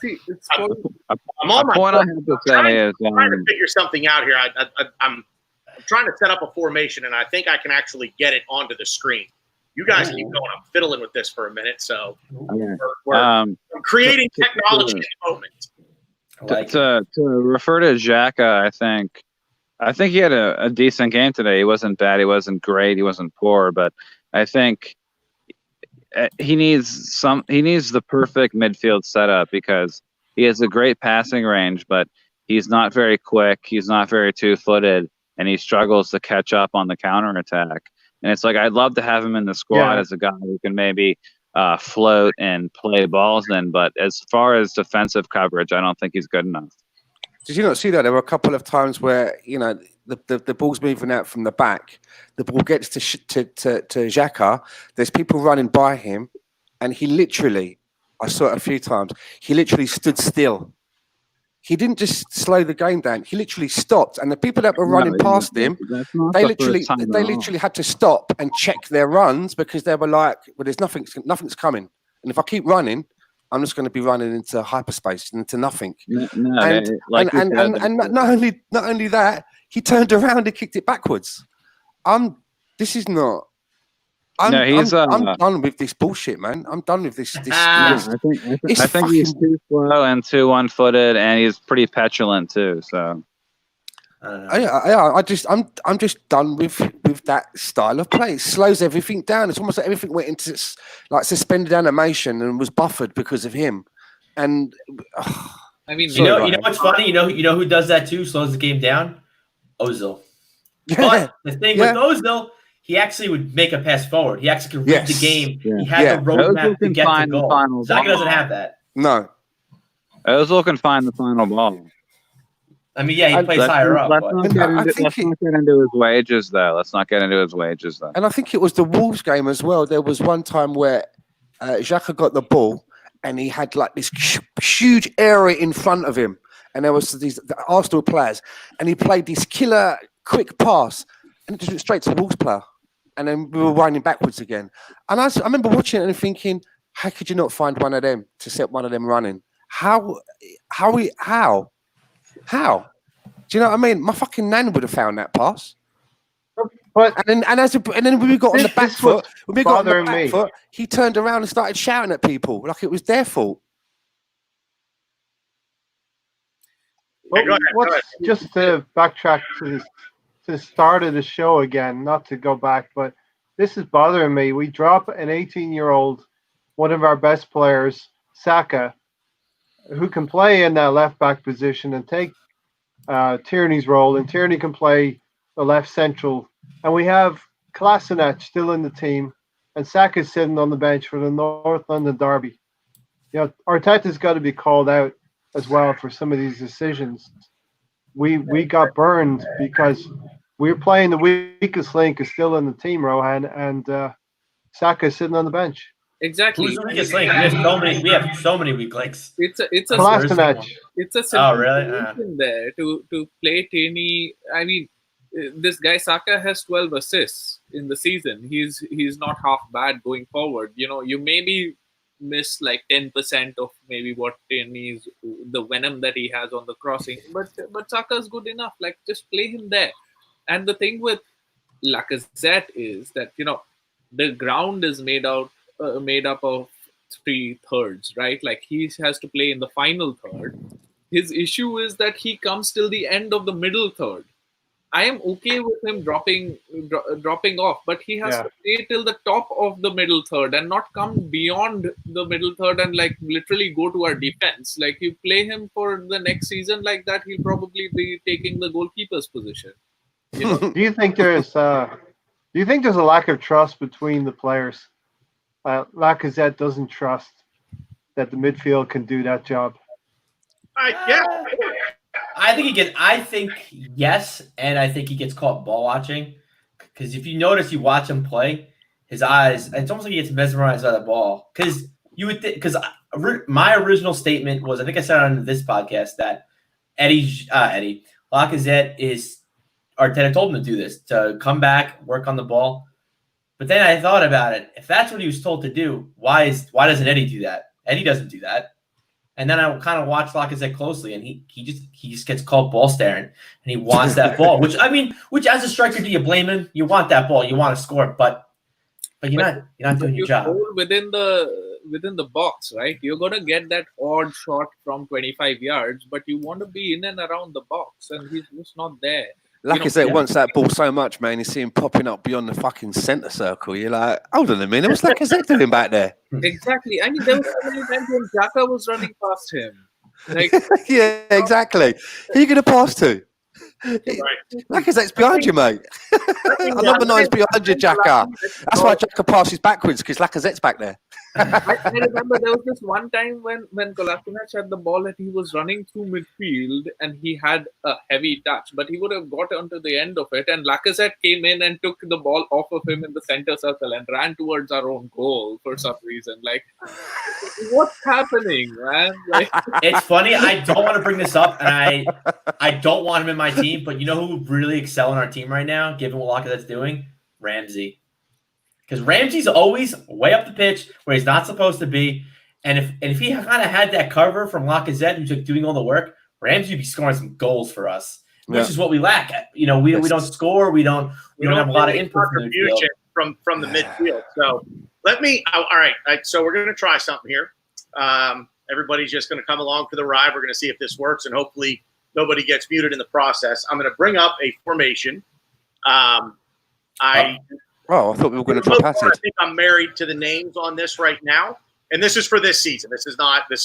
See, I'm on my point. I'm trying to figure something out here. I'm trying to set up a formation, and I think I can actually get it onto the screen. You guys keep going. I'm fiddling with this for a minute, so we're creating technology at the moment. To refer to Xhaka, I think he had a decent game today. He wasn't bad. He wasn't great. He wasn't poor, but I think he needs the perfect midfield setup because he has a great passing range, but he's not very quick. He's not very two-footed, and he struggles to catch up on the counterattack. And it's like I'd love to have him in the squad as a guy who can maybe float and play balls in, but as far as defensive coverage, I don't think he's good enough. Did you not see that? There were a couple of times where, the the ball's moving out from the back. The ball gets to Xhaka. There's people running by him, and he literally, I saw it a few times, he literally stood still. He didn't just slow the game down. He literally stopped, and the people that were running past him, they literally had to stop and check their runs because they were like, "Well, there's nothing's coming, and if I keep running, I'm just going to be running into hyperspace, into nothing." And not only that, he turned around and kicked it backwards. I'm done with this bullshit, man. I'm done with this. I think he's too slow and too one-footed, and he's pretty petulant too. So, I'm just done with that style of play. It slows everything down. It's almost like everything went into like suspended animation and was buffered because of him. And I mean, you know what's funny? You know who does that too? Slows the game down. Ozil. But the thing with Ozil, he actually would make a pass forward. He actually could read the game. Yeah. He had the roadmap to get to goal. Zaka doesn't have that. No. Ozil can find the final ball. I mean, he plays higher up. Let's not get into his wages, though. And I think it was the Wolves game as well. There was one time where Xhaka got the ball and he had like this huge area in front of him. And there was the Arsenal players. And he played this killer quick pass and it just went straight to the Wolves player. And then we were winding backwards again. And I remember watching it and thinking, how could you not find one of them to set one of them running? How? Do you know what I mean? My fucking nan would have found that pass. But and then when we got on the back foot, he turned around and started shouting at people like it was their fault. Just to backtrack to the start of the show again, not to go back, but this is bothering me. We drop an 18-year-old, one of our best players, Saka, who can play in that left back position and take Tierney's role, and Tierney can play the left central. And we have Kolasinac still in the team, and Saka's sitting on the bench for the North London derby. You know, Arteta's got to be called out as well for some of these decisions. We got burned because we're playing the weakest link is still in the team, Rohan, and Saka's sitting on the bench. Exactly. Who's the weakest link? We have so many weak links. It's a simple there to play Tierney. I mean, this guy Saka has 12 assists in the season. He's not half bad going forward. You know, you maybe miss like 10% of maybe what Tierney's, the venom that he has on the crossing, but Saka's good enough. Like, just play him there. And the thing with Lacazette is that, you know, the ground is made up of 3/3, right? Like, he has to play in the final third. His issue is that he comes till the end of the middle third. I am okay with him dropping off, but he has to play till the top of the middle third and not come beyond the middle third and like literally go to our defense. Like, you play him for the next season like that, he'll probably be taking the goalkeeper's position. You know? Do you think there's a lack of trust between the players? Lacazette doesn't trust that the midfield can do that job. I think yes, and I think he gets caught ball watching. Because if you notice, you watch him play, his eyes, it's almost like he gets mesmerized by the ball. Because my original statement was, I think I said on this podcast that Lacazette is, Arteta told him to do this, to come back, work on the ball. But then I thought about it. If that's what he was told to do, why doesn't Eddie do that? Eddie doesn't do that. And then I kind of watched Lacazette closely, and he just gets called ball staring, and he wants that ball. Which as a striker, do you blame him? You want that ball, you want to score, but you're not doing your job. Within the box, right? You're gonna get that odd shot from 25 yards, but you want to be in and around the box, and he's just not there. Lacazette wants that ball so much, man. You see him popping up beyond the fucking centre circle. You're like, hold on a minute, what's Lacazette doing back there? Exactly. I mean, there was so many times when Xhaka was running past him. Like, yeah, exactly. Who are you going to pass to? Lacazette's behind you, mate. Number 9's behind you, Xhaka. That's why Xhaka passes backwards, because Lacazette's back there. I remember there was this one time when Kolasinac had the ball and he was running through midfield and he had a heavy touch, but he would have got onto the end of it. And Lacazette came in and took the ball off of him in the center circle and ran towards our own goal for some reason. Like, what's happening, man? Like, It's funny. I don't want to bring this up, and I don't want him in my team. But you know who would really excel in our team right now, given what Lacazette's doing? Ramsey. Because Ramsey's always way up the pitch where he's not supposed to be. And if he kind of had that cover from Lacazette, who's doing all the work, Ramsey would be scoring some goals for us, which is what we lack. You know, we don't score. We don't have a lot of input from the midfield. So let me. All right. So we're going to try something here. Everybody's just going to come along for the ride. We're going to see if this works, and hopefully nobody gets muted in the process. I'm going to bring up a formation. Oh, I thought we were going to drop at it. I think I'm married to the names on this right now. And this is for this season. This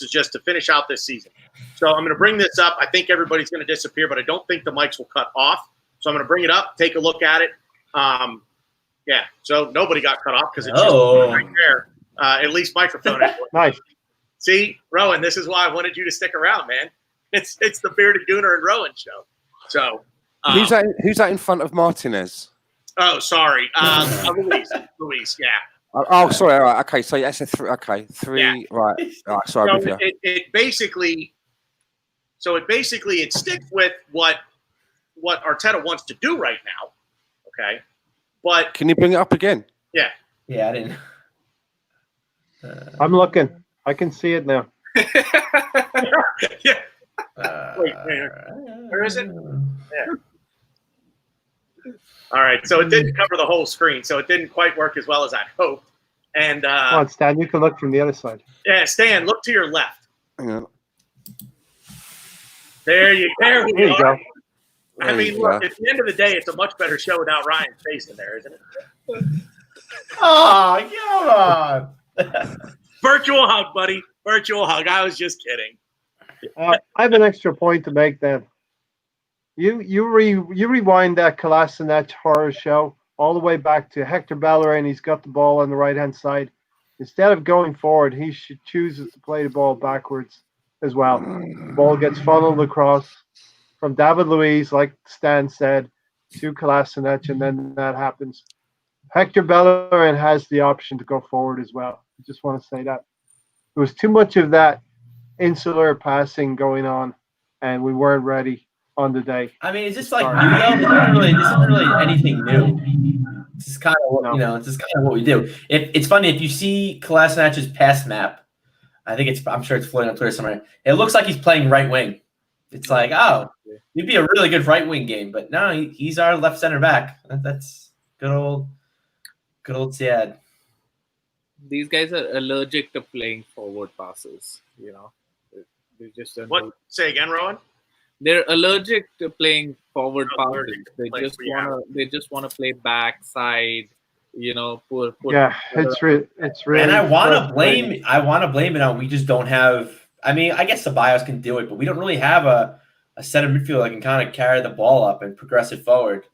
is just to finish out this season. So I'm going to bring this up. I think everybody's going to disappear, but I don't think the mics will cut off. So I'm going to bring it up, take a look at it. Yeah, so nobody got cut off because it's just right there. At least microphone. Nice. See, Rowan, this is why I wanted you to stick around, man. It's the Bearded Gooner and Rowan show. So who's that in front of Martinez? Oh, sorry. Luis, yeah. Oh, sorry. All right. Okay, so that's a three. Okay, three. Yeah. Right. All right. Sorry. So it basically sticks with what Arteta wants to do right now. Okay, but can you bring it up again? Yeah. Yeah, I didn't. I'm looking. I can see it now. Yeah. Wait, where is it? Yeah. All right, so it didn't cover the whole screen, so it didn't quite work as well as I'd hoped. And come on, Stan, you can look from the other side. Yeah, Stan, look to your left. Yeah. There you go. I mean, look, go. at the end of the day, it's a much better show without Ryan's face in there, isn't it? Oh, come on. Virtual hug, buddy. Virtual hug. I was just kidding. I have an extra point to make then. You rewind that Kolasinac horror show all the way back to Hector Bellerin. He's got the ball on the right-hand side. Instead of going forward, he chooses to play the ball backwards as well. The ball gets funneled across from David Luiz, like Stan said, to Kolasinac, and then that happens. Hector Bellerin has the option to go forward as well. I just want to say that. There was too much of that insular passing going on, and we weren't ready on the day. I mean, is this like new though? This isn't really anything new. This is kind of what This is kind of what we do. It's funny if you see Kolasinac's pass map. I'm sure it's floating on Twitter somewhere. It looks like he's playing right wing. It's like, oh, it'd be a really good right wing game, but no, he's our left center back. That's good old Siad. These guys are allergic to playing forward passes. You know, they just don't. What? Say again, Rowan. They're allergic to playing forward passes. They just want to play backside. You know, put it's really. And I want to blame it on we just don't have. I mean, I guess Ceballos can do it, but we don't really have a center midfielder that can kind of carry the ball up and progress it forward.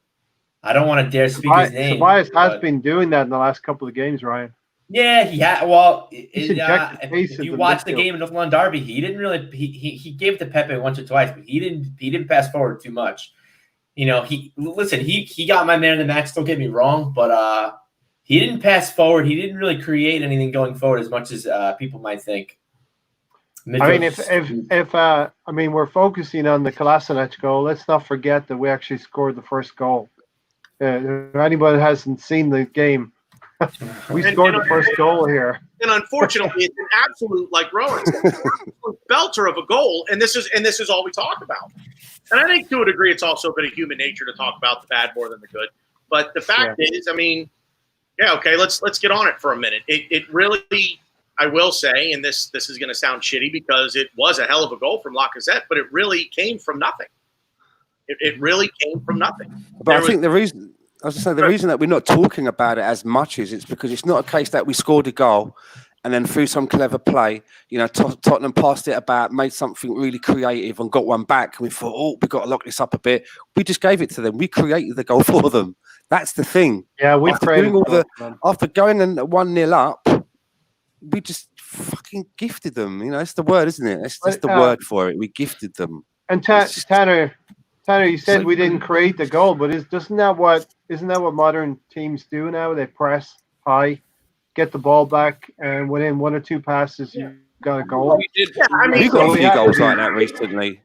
I don't want to dare speak his name. Ceballos has been doing that in the last couple of games, Ryan. Yeah, he had. Well, if you watch the game in North London Derby, he didn't really. He gave it to Pepe once or twice, but he didn't pass forward too much. You know, he got my man in the match. Don't get me wrong, but he didn't pass forward. He didn't really create anything going forward as much as people might think. I mean, we're focusing on the Kolasinac goal. Let's not forget that we actually scored the first goal. If anybody hasn't seen the game. We scored the first goal here. And unfortunately, it's an absolute, like Rowan said, belter of a goal. And this is all we talk about. And I think to a degree, it's also a bit of human nature to talk about the bad more than the good. But the fact is, I mean, okay, let's get on it for a minute. It really, I will say, and this is going to sound shitty because it was a hell of a goal from Lacazette, but it really came from nothing. It really came from nothing. But I think the reason that we're not talking about it as much is it's because it's not a case that we scored a goal and then through some clever play, you know, Tottenham passed it about, made something really creative and got one back. And we thought, oh, we've got to lock this up a bit. We just gave it to them. We created the goal for them. That's the thing. Yeah, we after created doing all them. after going and 1-0 up, we just fucking gifted them. You know, it's the word, isn't it? That's the word for it. We gifted them. And Tanner, you said we didn't create the goal, but isn't that what modern teams do now? They press high, get the ball back, and within 1 or 2 passes, you got a goal. We did. Yeah, I mean, We got a few goals to like that recently.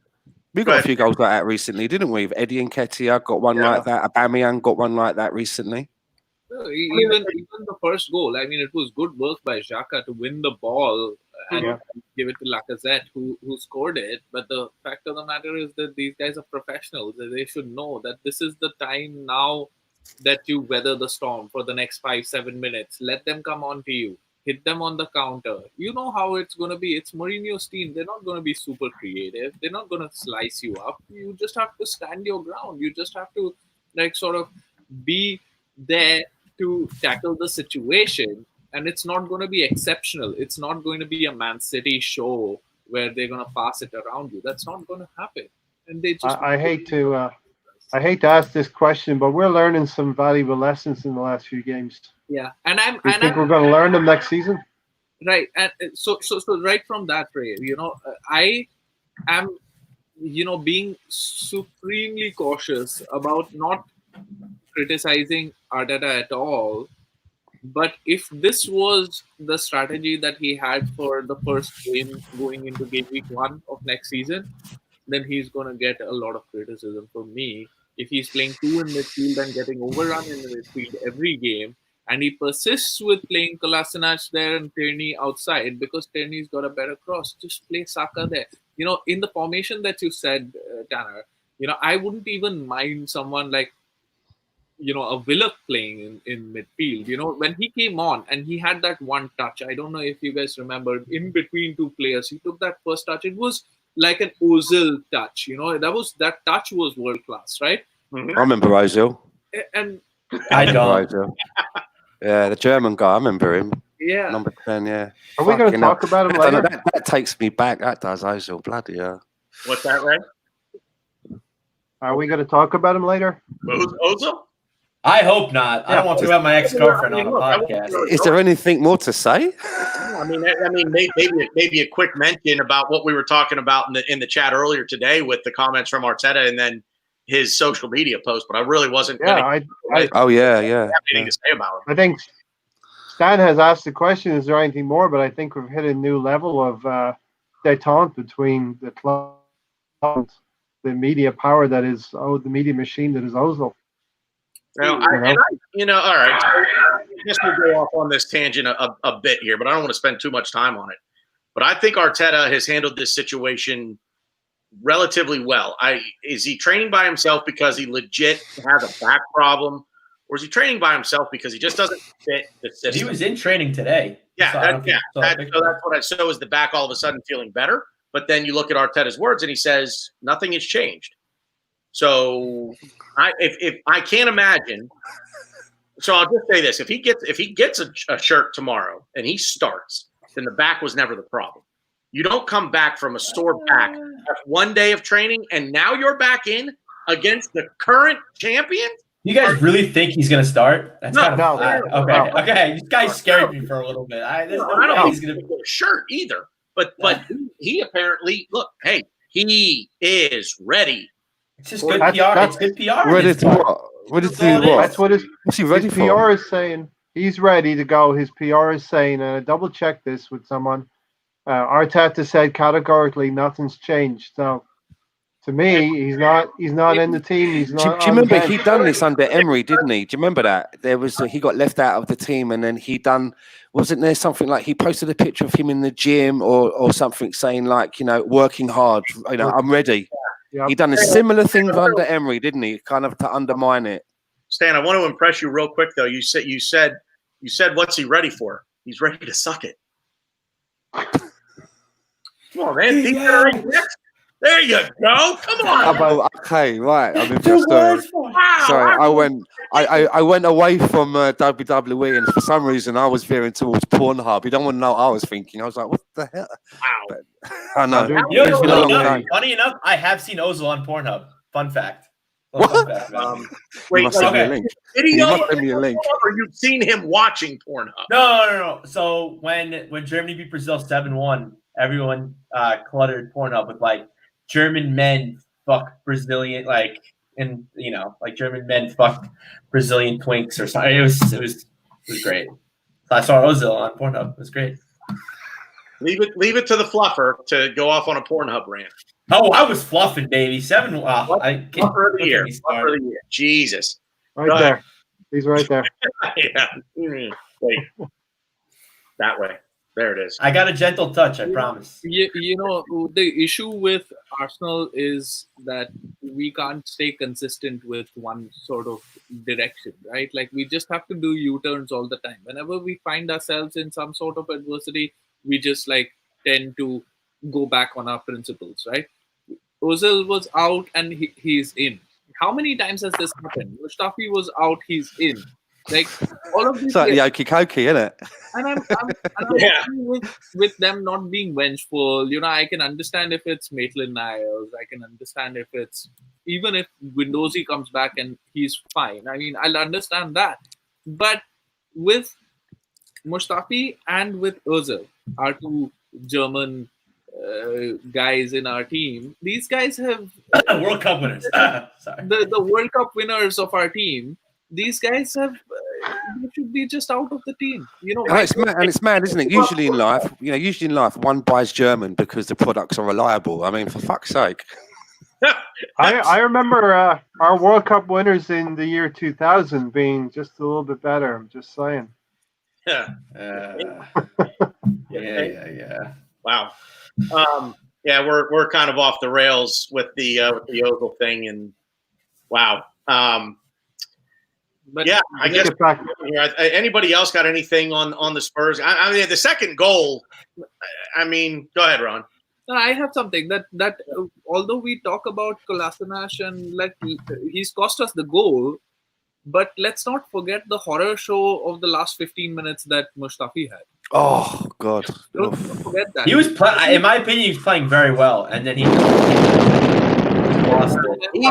We got a few goals like that recently, didn't we? Eddie Nketiah got one like that. Aubameyang got one like that recently. Even the first goal, I mean, it was good work by Xhaka to win the ball and give it to Lacazette, who scored it. But the fact of the matter is that these guys are professionals. They should know that this is the time now that you weather the storm for the next 5-7 minutes. Let them come on to you. Hit them on the counter. You know how it's going to be. It's Mourinho's team. They're not going to be super creative. They're not going to slice you up. You just have to stand your ground. You just have to sort of be there to tackle the situation. And it's not going to be exceptional. It's not going to be a Man City show where they're going to pass it around you. That's not going to happen. And they just I hate to ask this question, but we're learning some valuable lessons in the last few games. Yeah, and I think we're going to learn them next season. Right, and so right from that, Ray, I am, being supremely cautious about not criticizing Arteta at all. But if this was the strategy that he had for the first game going into game week 1 of next season, then he's going to get a lot of criticism from me. If he's playing 2 in midfield and getting overrun in the midfield every game, and he persists with playing Kolasinac there and Tierney outside because Tierney's got a better cross, just play Saka there. In the formation that you said, Tanner, I wouldn't even mind someone like, a Willock playing in midfield. When he came on and he had that one touch, I don't know if you guys remember, in between 2 players, he took that first touch. It was like an Ozil touch, that touch was world class, right? I remember Ozil. And I don't. Yeah, the German guy. I remember him. Yeah, number 10. Yeah. Are we going to talk about him later? That takes me back. That does Ozil. Bloody yeah. What's that, Ray? Are we going to talk about him later? Ozil? I hope not. I don't want to talk about my ex-girlfriend on a podcast. Is there anything more to say? I mean, maybe a quick mention about what we were talking about in the chat earlier today with the comments from Arteta and then his social media post. But I really wasn't. Yeah, yeah. Anything to say about him. I think Stan has asked the question: is there anything more? But I think we've hit a new level of détente between the club, the media power that is the media machine that is Ozil. Now, all right. I guess we'll go off on this tangent a bit here, but I don't want to spend too much time on it. But I think Arteta has handled this situation relatively well. Is he training by himself because he legit has a back problem, or is he training by himself because he just doesn't fit the system? He was in training today. That's what I saw. Is the back all of a sudden feeling better? But then you look at Arteta's words and he says nothing has changed. So if I can't imagine. So I'll just say this: if he gets a shirt tomorrow and he starts, then the back was never the problem. You don't come back from a sore back after 1 day of training, and now you're back in against the current champion. You guys really think he's going to start? That's No. Okay. You guys scared me for a little bit. I don't think he's going to get a shirt either. But he apparently he is ready. It's just good PR. It's good PR. Ready to what? Ready to do what? That's what his ready PR for? is saying. He's ready to go. His PR is saying, and I double checked this with someone. Arteta said categorically nothing's changed. So to me, he's not in the team. He's not. Do you remember he done this under Emery, didn't he? Do you remember that? There was he got left out of the team, and then he done. Wasn't there something like he posted a picture of him in the gym or something saying like working hard. I'm ready. Yep. He done a similar thing under Emery, didn't he? Kind of to undermine it. Stan, I want to impress you real quick though. You said what's he ready for? He's ready to suck it. Come on, man. There you go. Come on. Okay, right. I'm in Two for a words for it. Wow. Sorry, I went away from WWE, and for some reason I was veering towards Pornhub. You don't want to know what I was thinking. I was like, what the hell? Wow. But, I know. dude, You know, It's been a long time. funny enough, I have seen Ozil on Pornhub. Fun fact. What? Fun fact, man. You Wait, must send me a okay. link. video You must send me a link. or you've seen him watching Pornhub? No. So when Germany beat Brazil 7-1, everyone cluttered Pornhub with like German men fuck Brazilian and German men fuck Brazilian twinks or something. It was great. So I saw Ozil on Pornhub. It was great. Leave it to the fluffer to go off on a Pornhub rant. Oh, I was fluffing, baby. 7. Fluffer of the year. Fluffer of the year. Jesus. Right there. He's right there. Yeah. Wait. That way. There it is. I got a gentle touch, I promise. The issue with Arsenal is that we can't stay consistent with one sort of direction, right? Like we just have to do U-turns all the time. Whenever we find ourselves in some sort of adversity, we just tend to go back on our principles, right? Ozil was out and he's in. How many times has this happened? Mustafi was out, he's in. All of these. It's like the Okie Kokie, isn't it? And I'm Yeah. happy with them not being vengeful. I can understand if it's Maitland-Niles. I can understand if it's even if Guendouzi comes back and he's fine. I mean, I'll understand that. But with Mustafi and with Ozil, our two German guys in our team, these guys have World Cup winners. Sorry. the World Cup winners of our team. These guys have they should be just out of the team. It's mad, isn't it? Usually in life, one buys German because the products are reliable. I mean, for fuck's sake. I remember our World Cup winners in the year 2000 being just a little bit better. I'm just saying. Yeah. Yeah. Wow. We're kind of off the rails with the Ozil thing, and wow. But yeah, I guess. Get back. Anybody else got anything on the Spurs? I mean, the second goal. I mean, go ahead, Ron. I have something that although we talk about Kolasinac and he's cost us the goal, but let's not forget the horror show of the last 15 minutes that Mustafi had. Oh God! Don't forget that. He was in my opinion, he was playing very well, and then he lost it. He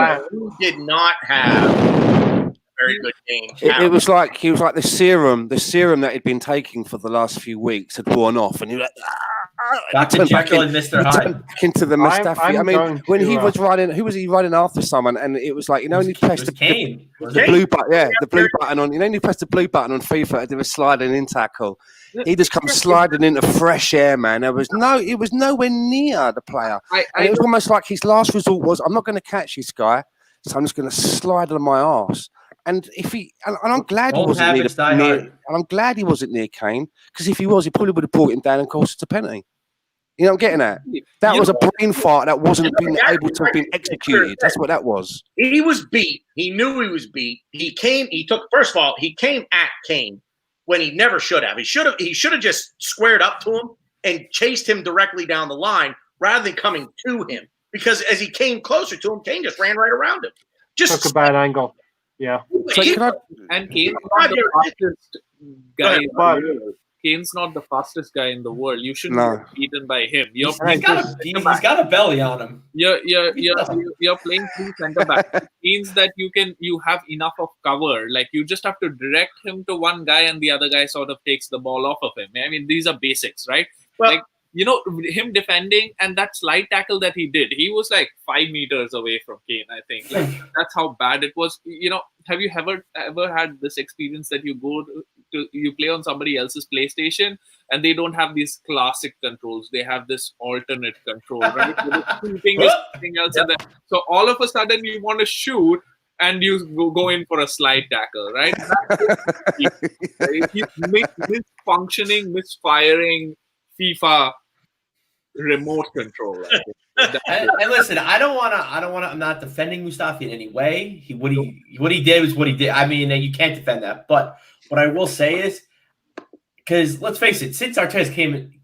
did not have a very good game. It was like he was like the serum that he'd been taking for the last few weeks had worn off, and he was like, Dr. Jekyll and Mr. Hyde. back into the Mustafi. I'm I mean, going when to, he was riding, who was he riding after someone? And it was like, when you press the Kane. blue button, the blue button on, when you press the blue button on FIFA to do a sliding in tackle. He just comes sliding into fresh air, man. It was nowhere near the player. And it was almost like his last resort was, I'm not going to catch this guy, so I'm just going to slide on my arse. And I'm glad he wasn't near. And I'm glad he wasn't near Kane, because if he was, he probably would have brought him down and cost us a penalty. You know what I'm getting at? That was a brain fart that wasn't being able to have been executed. That's what that was. He was beat. He knew he was beat. He came at Kane when he never should have. He should have just squared up to him and chased him directly down the line rather than coming to him. Because as he came closer to him, Kane just ran right around him. Just Took a bad angle. Yeah. So and Kane's not the fastest guy. Kane's not the fastest guy in the world. You shouldn't be beaten by him. He's got a belly on him. You're playing through centre back. It means that you have enough of cover. Like you just have to direct him to one guy and the other guy sort of takes the ball off of him. I mean, these are basics, right? Well, him defending and that slide tackle that he did, he was like 5 meters away from Kane, I think. That's how bad it was. Have you ever had this experience that you go you play on somebody else's PlayStation and they don't have these classic controls. They have this alternate control, right? Something else in there. So all of a sudden you want to shoot and you go in for a slide tackle, right? He's misfunctioning, misfiring FIFA remote control. And listen, I don't want to. I'm not defending Mustafi in any way. What he did was what he did. I mean, you can't defend that. But what I will say is, because let's face it, since Arteta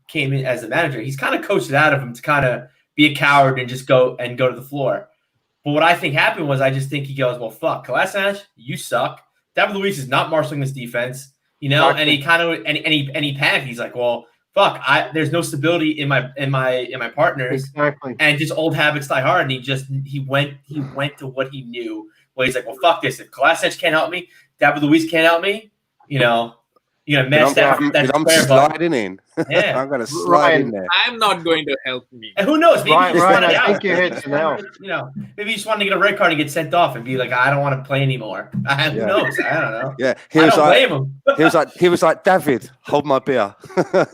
came in as the manager, he's kind of coached it out of him to kind of be a coward and just go to the floor. But what I think happened was I just think he goes, well, fuck, Kolasinac, you suck. David Luiz is not marshaling this defense, and he kind of and he panicked. He's like, well, fuck, there's no stability in my partners. Exactly. And just old habits die hard. And he went to what he knew. Well, he's like, well, fuck this. If Kolasinac can't help me, David Luiz can't help me, you're going to match that. I'm sliding in. Yeah. I'm going to slide in there. I'm not going to help me. And who knows? Maybe Ryan, I think you hit now. Maybe he just wanted to get a red card and get sent off and be like, I don't want to play anymore. Who knows? I don't know. Yeah. I don't blame him. he was like, David, hold my beer.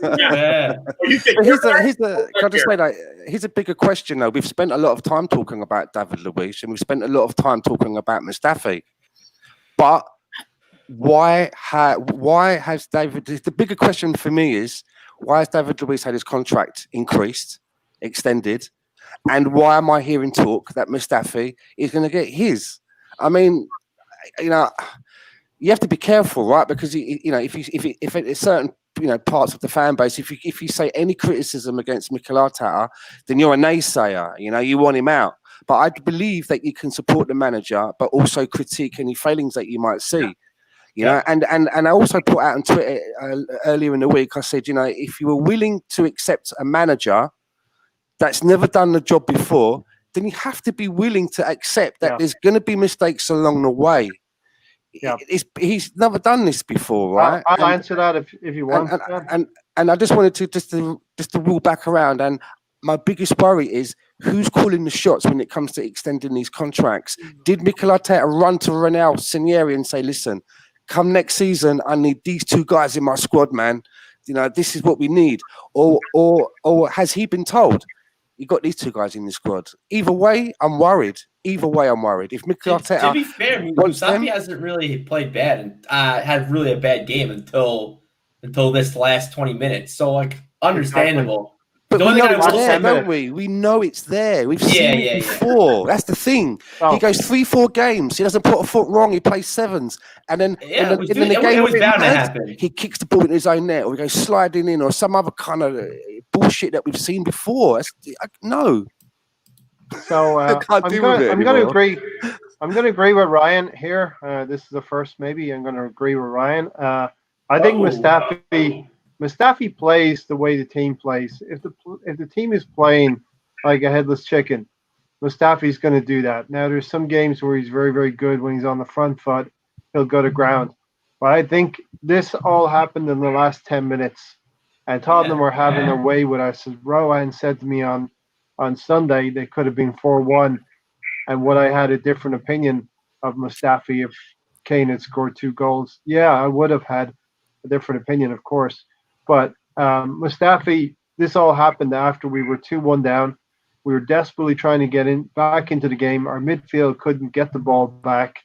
Yeah. Here's a bigger question though. We've spent a lot of time talking about David Luiz and we've spent a lot of time talking about Mustafi. But why has David? The bigger question for me is why has David Luiz had his contract extended, and why am I hearing talk that Mustafi is going to get his? I mean, you have to be careful, right? Because if it's certain parts of the fan base, if you say any criticism against Mikel Arteta, then you're a naysayer. You want him out. But I believe that you can support the manager, but also critique any failings that you might see. And I also put out on Twitter earlier in the week, I said, if you were willing to accept a manager that's never done the job before, then you have to be willing to accept that there's going to be mistakes along the way. Yeah. He's never done this before, right? I'll answer that if you want. And I just wanted to just to rule back around. And my biggest worry is who's calling the shots when it comes to extending these contracts. Did Mikel Arteta run to Ronald Sinieri and say, listen, come next season, I need these two guys in my squad, man. This is what we need. Or has he been told, you got these two guys in the squad? Either way, I'm worried. If Mikel Arteta, to be fair, Mustafi hasn't really played bad and had really a bad game until this last 20 minutes. So understandable. But we know it's there, don't we? We know it's there. We've seen it before. That's the thing. He goes 3-4 games. He doesn't put a foot wrong. He plays sevens. And then in the game he kicks the ball in his own net or he goes sliding in or some other kind of bullshit that we've seen before. No. So I'm going to agree. I'm going to agree with Ryan here. This is the first. Maybe I'm going to agree with Ryan. I think Mustafi plays the way the team plays. If the team is playing like a headless chicken, Mustafi's going to do that. Now, there's some games where he's very, very good. When he's on the front foot, he'll go to ground. But I think this all happened in the last 10 minutes. And Tottenham were having their way with us. As Rowan said to me on Sunday, they could have been 4-1. And would I had a different opinion of Mustafi if Kane had scored 2 goals? Yeah, I would have had a different opinion, of course. But Mustafi, this all happened after we were 2-1 down. We were desperately trying to get back into the game. Our midfield couldn't get the ball back.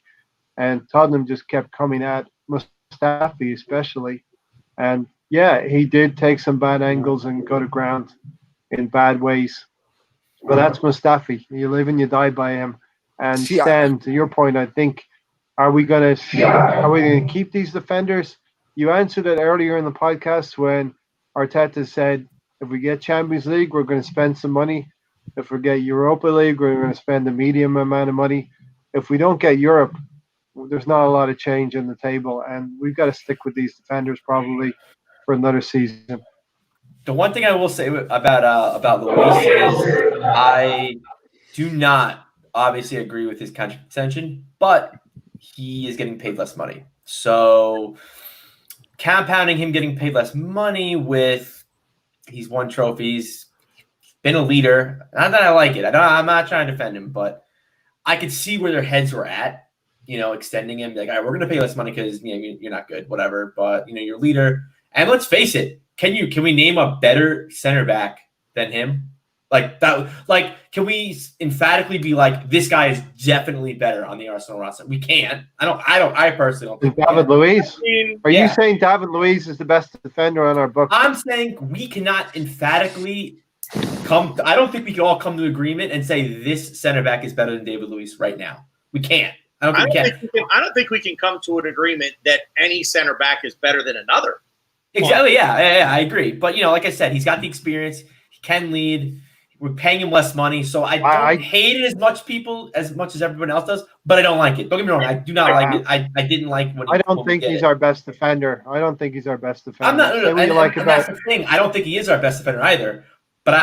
And Tottenham just kept coming at Mustafi especially. And, he did take some bad angles and go to ground in bad ways. But that's Mustafi. You live and you die by him. And Stan, to your point, I think, are we going to keep these defenders? You answered it earlier in the podcast when Arteta said, if we get Champions League, we're going to spend some money. If we get Europa League, we're going to spend a medium amount of money. If we don't get Europe, there's not a lot of change in the table. And we've got to stick with these defenders probably for another season. The one thing I will say about Luis is I do not obviously agree with his contract extension, but he is getting paid less money. So compounding him getting paid less money with he's won trophies, been a leader. Not that I like it. I'm not trying to defend him, but I could see where their heads were at, extending him. Like, all right, we're going to pay less money because you're not good, whatever. But you're a leader. And let's face it, can we name a better center back than him? Like that, can we emphatically be like, this guy is definitely better on the Arsenal roster? We can't. I personally don't think David Luiz. Are you saying David Luiz is the best defender on our book? I'm saying we cannot emphatically I don't think we can all come to agreement and say this center back is better than David Luiz right now. We can't. I don't think we can come to an agreement that any center back is better than another. Exactly. Yeah, I agree. But like I said, he's got the experience. He can lead. We're paying him less money, so I don't hate it as much as everyone else does, but I don't like it. Don't get me wrong, I do not like it. I didn't like when I don't think he's our best defender. I don't think he's our best defender. I'm not. That's the thing. I don't think he is our best defender either. But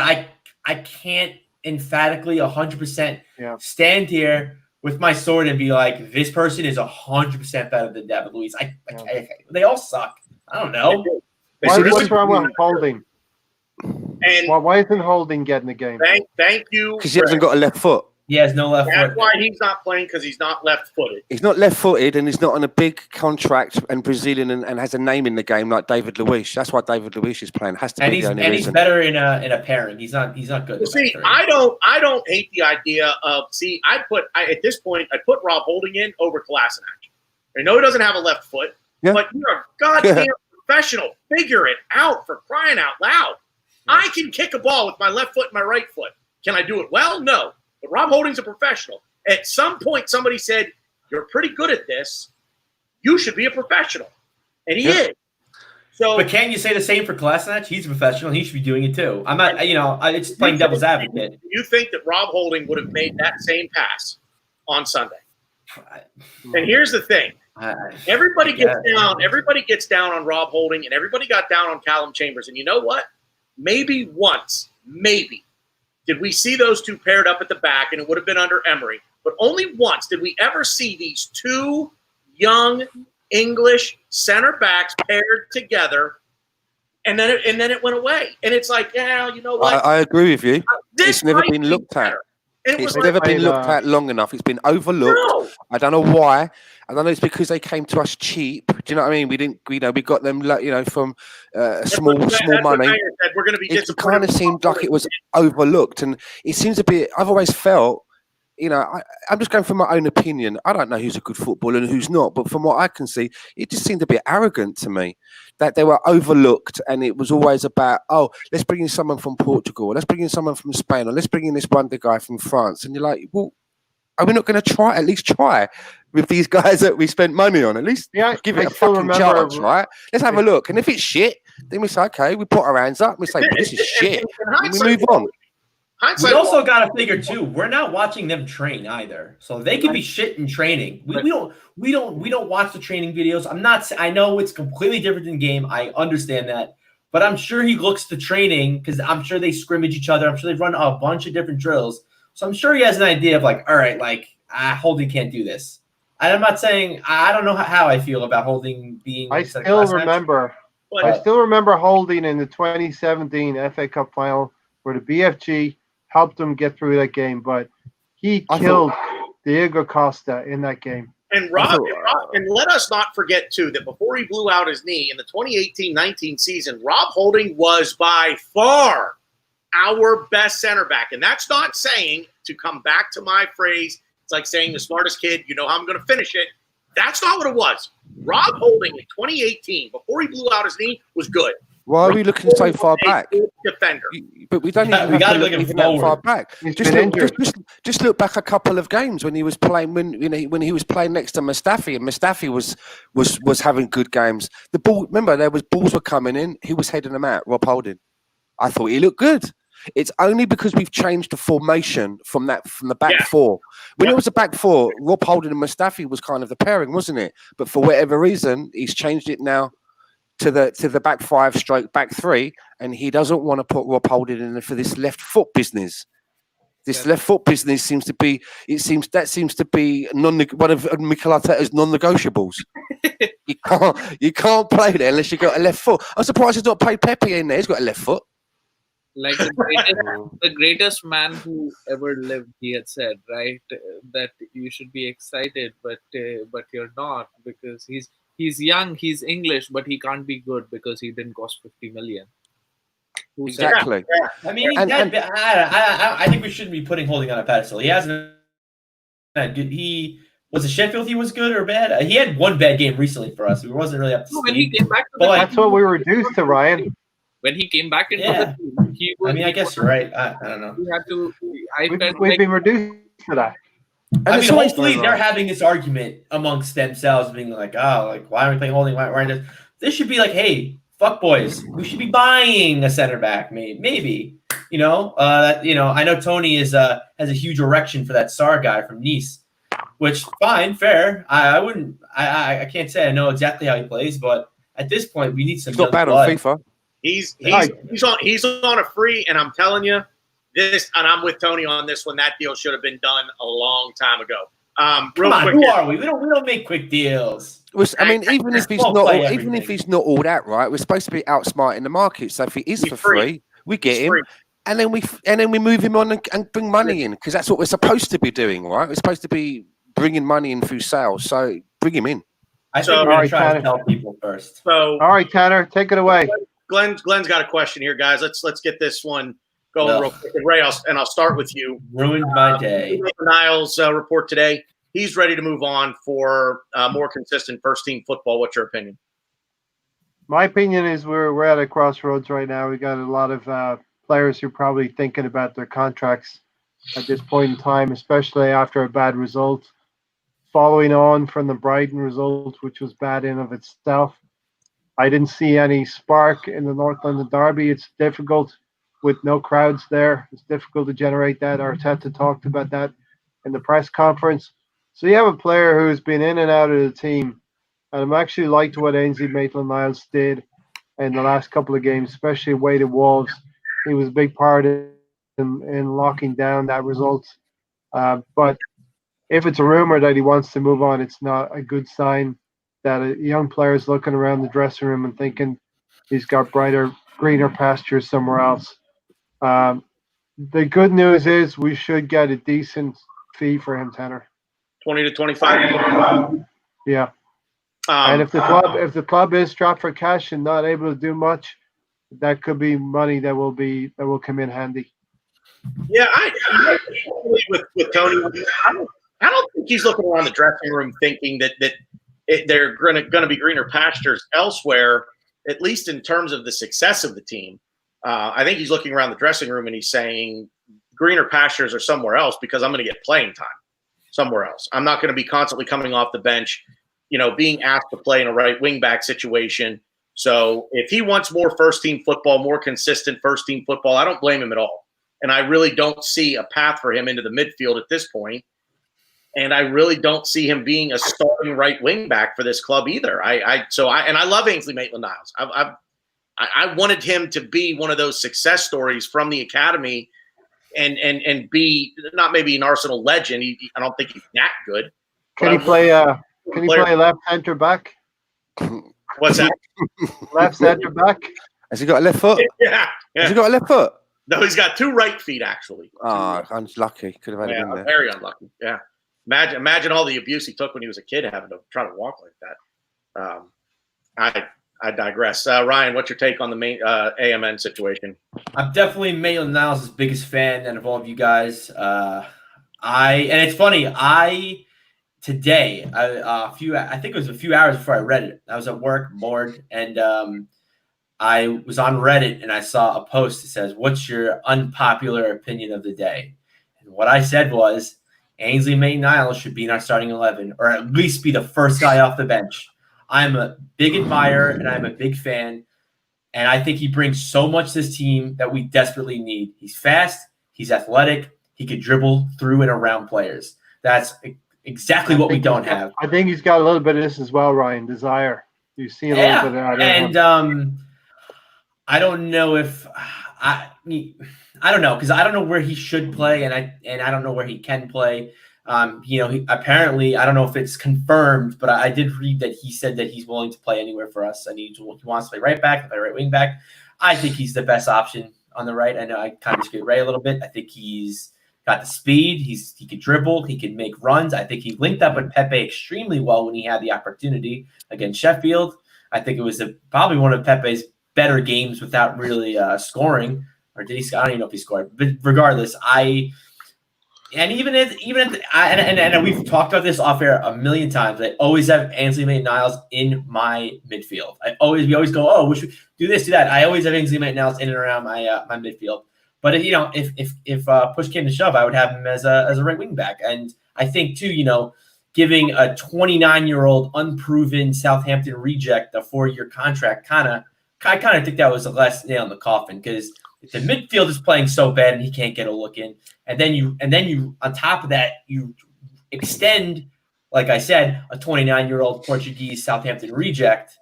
I can't emphatically 100% stand here with my sword and be like, this person is 100% better than David Luiz. They all suck. I don't know. What's wrong with Holding? And why isn't Holding getting the game? Thank you. Because he hasn't got a left foot. He has no left foot. That's why he's not playing, because he's not left-footed. He's not left-footed, and he's not on a big contract and Brazilian and has a name in the game like David Luiz. That's why David Luiz is playing. Has to be the only reason. He's better in a pairing. He's not good. Well, see, I don't hate the idea of at this point I'd put Rob Holding in over Kolasinac. I know he doesn't have a left foot, but you're a goddamn professional. Figure it out, for crying out loud. I can kick a ball with my left foot and my right foot. Can I do it well? No. But Rob Holding's a professional. At some point, somebody said, "You're pretty good at this. You should be a professional." And he is. So, but can you say the same for Kolasinac? He's a professional. He should be doing it too. I'm not, it's playing devil's advocate. You think that Rob Holding would have made that same pass on Sunday? And here's the thing. Everybody gets down on Rob Holding, and everybody got down on Callum Chambers. And you know what? Maybe once, did we see those two paired up at the back, and it would have been under Emery. But only once did we ever see these two young English center backs paired together, and then it went away. And it's like, you know what? I agree with you. It's never been looked at. It's never been looked at long enough. It's been overlooked. No. I don't know why. I don't know. It's because they came to us cheap. Do you know what I mean? We didn't. We got them. From small money. We're going to be. It kind of seemed like it was overlooked, and it seems a bit. I've always felt. I'm just going from my own opinion. I don't know who's a good footballer and who's not, but from what I can see, it just seemed a bit arrogant to me that they were overlooked, and it was always about, let's bring in someone from Portugal, or let's bring in someone from Spain, or let's bring in this wonder guy from France. And you're like, well, are we not going to at least try with these guys that we spent money on? At least give it a fucking chance, right? Let's have a look. And if it's shit, then we say, okay, we put our hands up, we say, well, this is shit, and we move on. We also got to figure too. We're not watching them train either, so they could be shit in training. We don't watch the training videos. I know it's completely different in game. I understand that, but I'm sure he looks to training because I'm sure they scrimmage each other. I'm sure they've run a bunch of different drills, so I'm sure he has an idea of like, all right, Holding can't do this. And I'm not saying I don't know how I feel about Holding being. I still remember Holding in the 2017 FA Cup final where the BFG helped him get through that game, but he killed Diego Costa in that game. And and let us not forget too that before he blew out his knee in the 2018-19 season, Rob Holding was by far our best center back. And that's not saying, to come back to my phrase, it's like saying the smartest kid, you know how I'm going to finish it. That's not what it was. Rob Holding in 2018, before he blew out his knee, was good. Why are we looking so far back? Defender. But we don't even have to look even that far back. Just look back a couple of games when he was playing when he was playing next to Mustafi, and Mustafi was having good games. The ball, remember, balls were coming in. He was heading them out. Rob Holding. I thought he looked good. It's only because we've changed the formation from the back four. When it was a back four, Rob Holding and Mustafi was kind of the pairing, wasn't it? But for whatever reason, he's changed it now to the back five / back three, and he doesn't want to put Rob Holding in for this left foot business. This left foot business seems to be one of Mikel Arteta's non-negotiables. you can't play there unless you got a left foot. I'm surprised he's not played Pepe in there. He's got a left foot. Like the greatest man who ever lived, he had said, right, that you should be excited, but you're not, because he's young, he's English, but he can't be good because he didn't cost 50 million. Exactly. I mean, I think we shouldn't be putting Holding on a pedestal. He hasn't. Was it Sheffield? He was good or bad? He had one bad game recently for us. He wasn't really up to speed. When he came back, that's what we were reduced to, Ryan. When he came back into the team, he was. I mean, I guess you're right. I don't know. We had to. We've been reduced to that. I mean, hopefully they're having this argument amongst themselves, being like, why are we playing Holding? Why aren't this? This should be like, hey, boys, we should be buying a center back, maybe. I know Tony has a huge erection for that Sarr guy from Nice, which fine, fair. I can't say I know exactly how he plays, but at this point, we need some. He's not bad blood. on FIFA. He's on a free, and I'm telling you this, and I'm with Tony on this one. That deal should have been done a long time ago. Come on, who are we? We don't make quick deals. I mean, even if he's not all that, right? We're supposed to be outsmarting the market. So if he is for free, we get him, and then we move him on and bring money in, because that's what we're supposed to be doing, right? We're supposed to be bringing money in through sales. So bring him in. I think we're going to try to tell people first. So, all right, Tanner, take it away. Glenn's got a question here, guys. Let's get this one going real quick. And Ray, I'll start with you. Ruined my day. Niles' report today. He's ready to move on for more consistent first-team football. What's your opinion? My opinion is we're at a crossroads right now. We got a lot of players who are probably thinking about their contracts at this point in time, especially after a bad result. Following on from the Brighton result, which was bad in of itself. I didn't see any spark in the North London derby. It's difficult with no crowds there. It's difficult to generate that. Arteta talked about that in the press conference. So you have a player who's been in and out of the team, and I'm actually liked what Ainsley Maitland-Niles did in the last couple of games, especially away to Wolves. He was a big part in locking down that result. But if it's a rumor that he wants to move on, it's not a good sign that a young player is looking around the dressing room and thinking he's got brighter, greener pastures somewhere else. The good news is we should get a decent fee for him, Tanner. 20 to 25. Yeah. And if the club is strapped for cash and not able to do much, that could be money that will come in handy. Yeah, I agree with Tony. I don't think he's looking around the dressing room thinking that they're going to be greener pastures elsewhere, at least in terms of the success of the team. I think he's looking around the dressing room and he's saying greener pastures are somewhere else because I'm going to get playing time somewhere else. I'm not going to be constantly coming off the bench, being asked to play in a right wing back situation. So if he wants more first-team football, more consistent first-team football, I don't blame him at all. And I really don't see a path for him into the midfield at this point. And I really don't see him being a starting right wing back for this club either. I love Ainsley Maitland-Niles. I wanted him to be one of those success stories from the academy and be not maybe an Arsenal legend. I don't think he's that good. Can he play left center back? What's that? Left center back. Has he got a left foot? Yeah. Has he got a left foot? No, he's got two right feet actually. Unlucky. Could have had him in there. Very unlucky. Yeah. Imagine all the abuse he took when he was a kid having to try to walk like that. I digress. Ryan, what's your take on the main AMN situation? I'm definitely Maitland-Niles' biggest fan and of all of you guys. And it's funny. I think it was a few hours before I read it. I was at work, bored, and I was on Reddit and I saw a post that says, "What's your unpopular opinion of the day?" And what I said was, Ainsley Maitland-Niles should be in our starting 11, or at least be the first guy off the bench. I'm a big admirer and I'm a big fan, and I think he brings so much to this team that we desperately need. He's fast, he's athletic, he could dribble through and around players. That's exactly what we don't have. I think he's got a little bit of this as well, Ryan. Desire. You see a little bit of that. And I don't know if I don't know, because I don't know where he should play, and I don't know where he can play. He apparently, I don't know if it's confirmed, but I did read that he said that he's willing to play anywhere for us, and he wants to play right back, play right wing back. I think he's the best option on the right. I know I kind of disagree with Ray a little bit. I think he's got the speed. He can dribble. He can make runs. I think he linked up with Pepe extremely well when he had the opportunity against Sheffield. I think it was probably one of Pepe's better games without really scoring. Or did he? I don't even know if he scored. But regardless, and we've talked about this off air a million times. I always have Ainsley Maitland-Niles in my midfield. We always go, oh, we should do this, do that. I always have Ainsley Maitland-Niles in and around my my midfield. But if push came to shove, I would have him as a right wing back. And I think too, giving a 29-year-old unproven Southampton reject a 4-year contract kind I kind of think that was the last nail in the coffin because the midfield is playing so bad and he can't get a look in, and then you on top of that you extend, like I said, a 29-year-old Portuguese Southampton reject,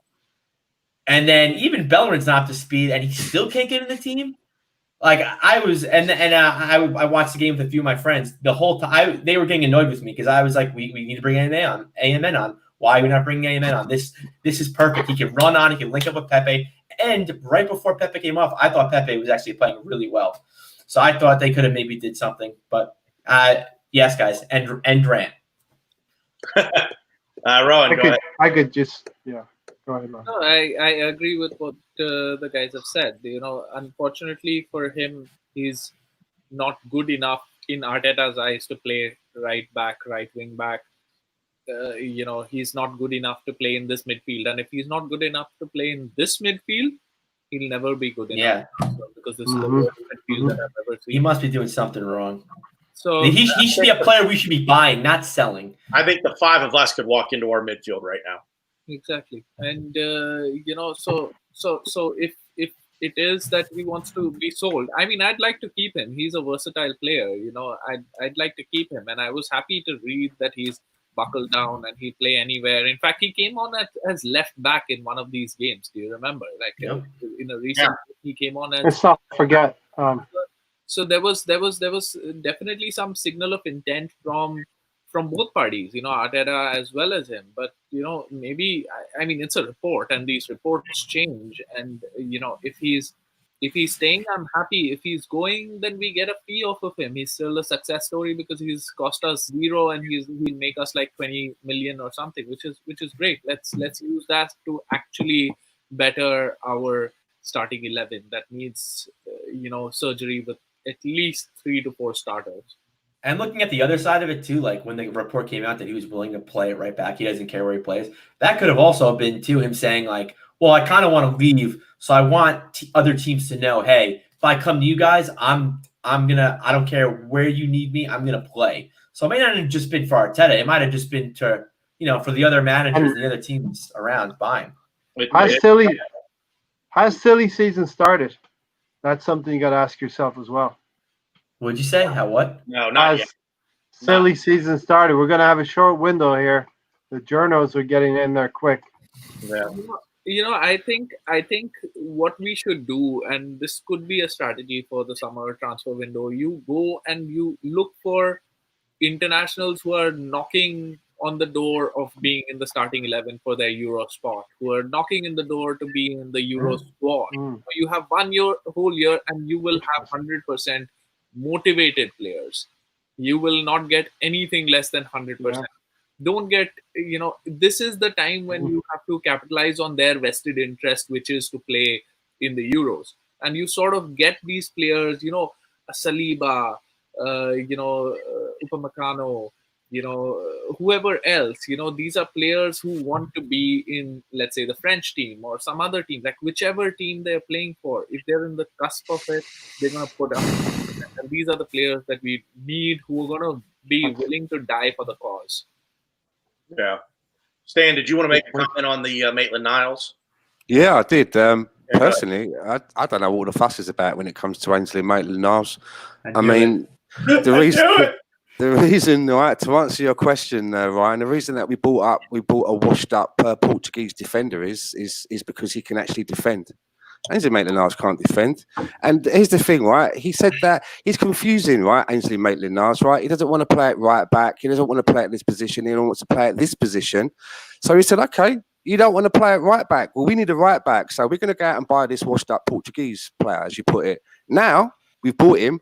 and then even Bellerin's not up to speed, and he still can't get in the team. Like I was, I watched the game with a few of my friends. The whole time they were getting annoyed with me because I was like, we need to bring AMN on. Why are we not bringing AMN on? This is perfect. He can run on. He can link up with Pepe. And right before Pepe came off, I thought Pepe was actually playing really well. So I thought they could have maybe did something. But yes, guys, and Grant. Rowan, go ahead. I could just Go ahead, man. No, I agree with what the guys have said. Unfortunately for him, he's not good enough in Arteta's eyes to play right back, right wing back. He's not good enough to play in this midfield. And if he's not good enough to play in this midfield, he'll never be good enough. Yeah. Because this is the worst midfield that I've ever seen. He must be doing something wrong. So he should be a player we should be buying, not selling. I think the five of us could walk into our midfield right now. Exactly. And, so if it is that he wants to be sold, I mean, I'd like to keep him. He's a versatile player. I'd like to keep him. And I was happy to read that he's buckled down and he'd play anywhere. In fact, he came on as left back in one of these games. Do you remember? In a recent, he came on as. Let's not forget. So there was definitely some signal of intent from both parties, Arteta as well as him. But maybe I mean it's a report, and these reports change. And if he's staying, I'm happy. If he's going, then we get a fee off of him. He's still a success story because he's cost us zero, and he'll make us like 20 million or something, which is great. Let's use that to actually better our starting 11 that needs surgery with at least 3 to 4 starters. And looking at the other side of it too, like when the report came out that he was willing to play it right back, he doesn't care where he plays. That could have also been too him saying like, well, I kind of want to leave, so I want other teams to know, hey, if I come to you guys, I don't care where you need me, I'm gonna play. So it may not have just been for Arteta. It might have just been to for the other managers and the other teams around buying. Has silly season started? That's something you got to ask yourself as well. What'd you say? How what? No, not yet. Silly season started. We're going to have a short window here. The journos are getting in there quick. Yeah. I think what we should do, and this could be a strategy for the summer transfer window, you go and you look for internationals who are knocking on the door of being in the starting 11 for their Euro spot, who are knocking in the door to be in the Euro squad. You have whole year, and you will have 100% motivated players. You will not get anything less than 100%. Yeah. Don't get, this is the time when you have to capitalize on their vested interest, which is to play in the Euros. And you sort of get these players, a Saliba, Upamecano, whoever else, these are players who want to be in, let's say, the French team or some other team, like whichever team they're playing for. If they're in the cusp of it, they're going to put up. And these are the players that we need who are going to be willing to die for the cause. Yeah. Stan, did you want to make a comment on the Maitland-Niles? Yeah, I did. Personally, I don't know what the fuss is about when it comes to Ainsley Maitland-Niles. I mean, the reason, right, to answer your question, Ryan, the reason that we bought a washed-up Portuguese defender is because he can actually defend. Ainsley Maitland-Niles can't defend. And here's the thing, right? He said that he's confusing, right, Ainsley Maitland-Niles, right? He doesn't want to play at right back. He doesn't want to play at this position. He wants to play at this position. So he said, okay, you don't want to play at right back. Well, we need a right back. So we're going to go out and buy this washed-up Portuguese player, as you put it. Now, we've bought him.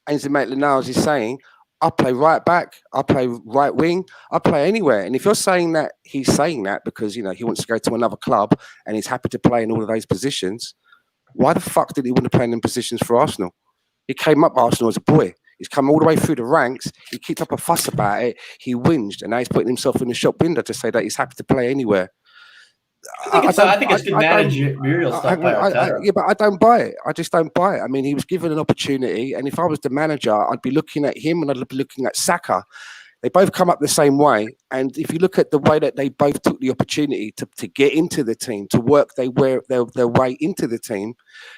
Ainsley Maitland-Niles is saying, I play right back, I play right wing, I play anywhere. And if you're saying that he's saying that because, he wants to go to another club and he's happy to play in all of those positions, why the fuck did he want to play in them positions for Arsenal? He came up Arsenal as a boy. He's come all the way through the ranks. He kicked up a fuss about it. He whinged, and now he's putting himself in the shop window to say that he's happy to play anywhere. I think it's good managerial stuff by Arteta. Yeah, but I don't buy it. I just don't buy it. I mean, he was given an opportunity, and if I was the manager, I'd be looking at him and I'd be looking at Saka. They both come up the same way. And if you look at the way that they both took the opportunity to get into the team, to work their way into the team,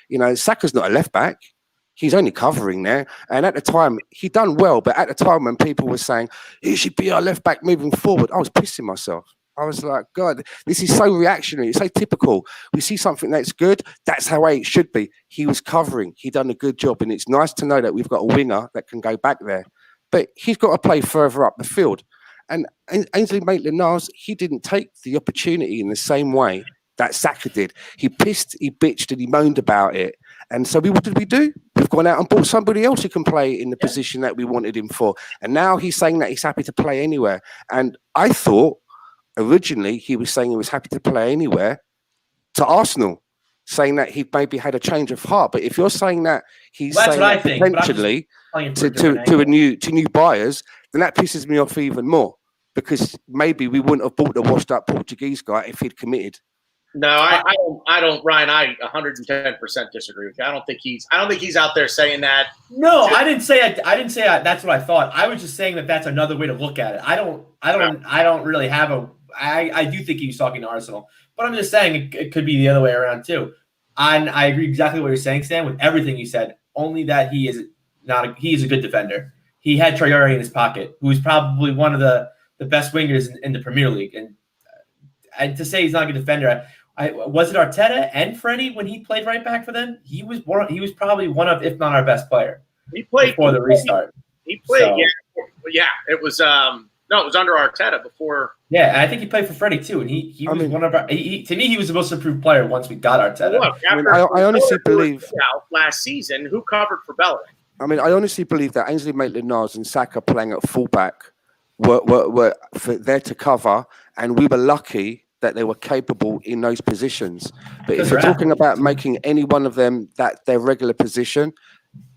you know, Saka's not a left back. He's only covering there. And at the time, he done well. But at the time when people were saying, he should be our left back moving forward, I was pissing myself. I was like, God, this is so reactionary. It's so typical. We see something that's good. That's how it should be. He was covering. He done a good job. And it's nice to know that we've got a winger that can go back there. But he's got to play further up the field. And Ainsley Maitland-Niles, he didn't take the opportunity in the same way that Saka did. He pissed, he bitched, and he moaned about it. And so what did we do? We've gone out and bought somebody else who can play in the position that we wanted him for. And now he's saying that he's happy to play anywhere. And I thought originally he was saying he was happy to play anywhere to Arsenal, saying that he maybe had a change of heart. But if you're saying that he's saying that potentially to new buyers, then that pisses me off even more, because maybe we wouldn't have bought the washed up Portuguese guy if he'd committed. No, I don't, Ryan. I 110% disagree with you. I don't think he's out there saying that. No, I didn't say that's what I thought. I was just saying that that's another way to look at it. I don't really have a. I do think he was talking to Arsenal, but I'm just saying it could be the other way around too. And I agree exactly what you're saying, Stan, with everything you said. Only that he is a good defender. He had Traore in his pocket, who is probably one of the best wingers in the Premier League. And to say he's not a good defender, was it Arteta and Freddie when he played right back for them? He was probably one of, if not our best player. He played before the restart. He played, so. Yeah. It was it was under Arteta before. Yeah, and I think he played for Freddie too, and he was one of our. To me, he was the most improved player once we got Arteta. Look, I honestly believe last season, who covered for Bellingham? I mean, I honestly believe that Ainsley Maitland-Niles and Saka playing at fullback were there to cover, and we were lucky that they were capable in those positions. But if you're talking about making any one of them that their regular position,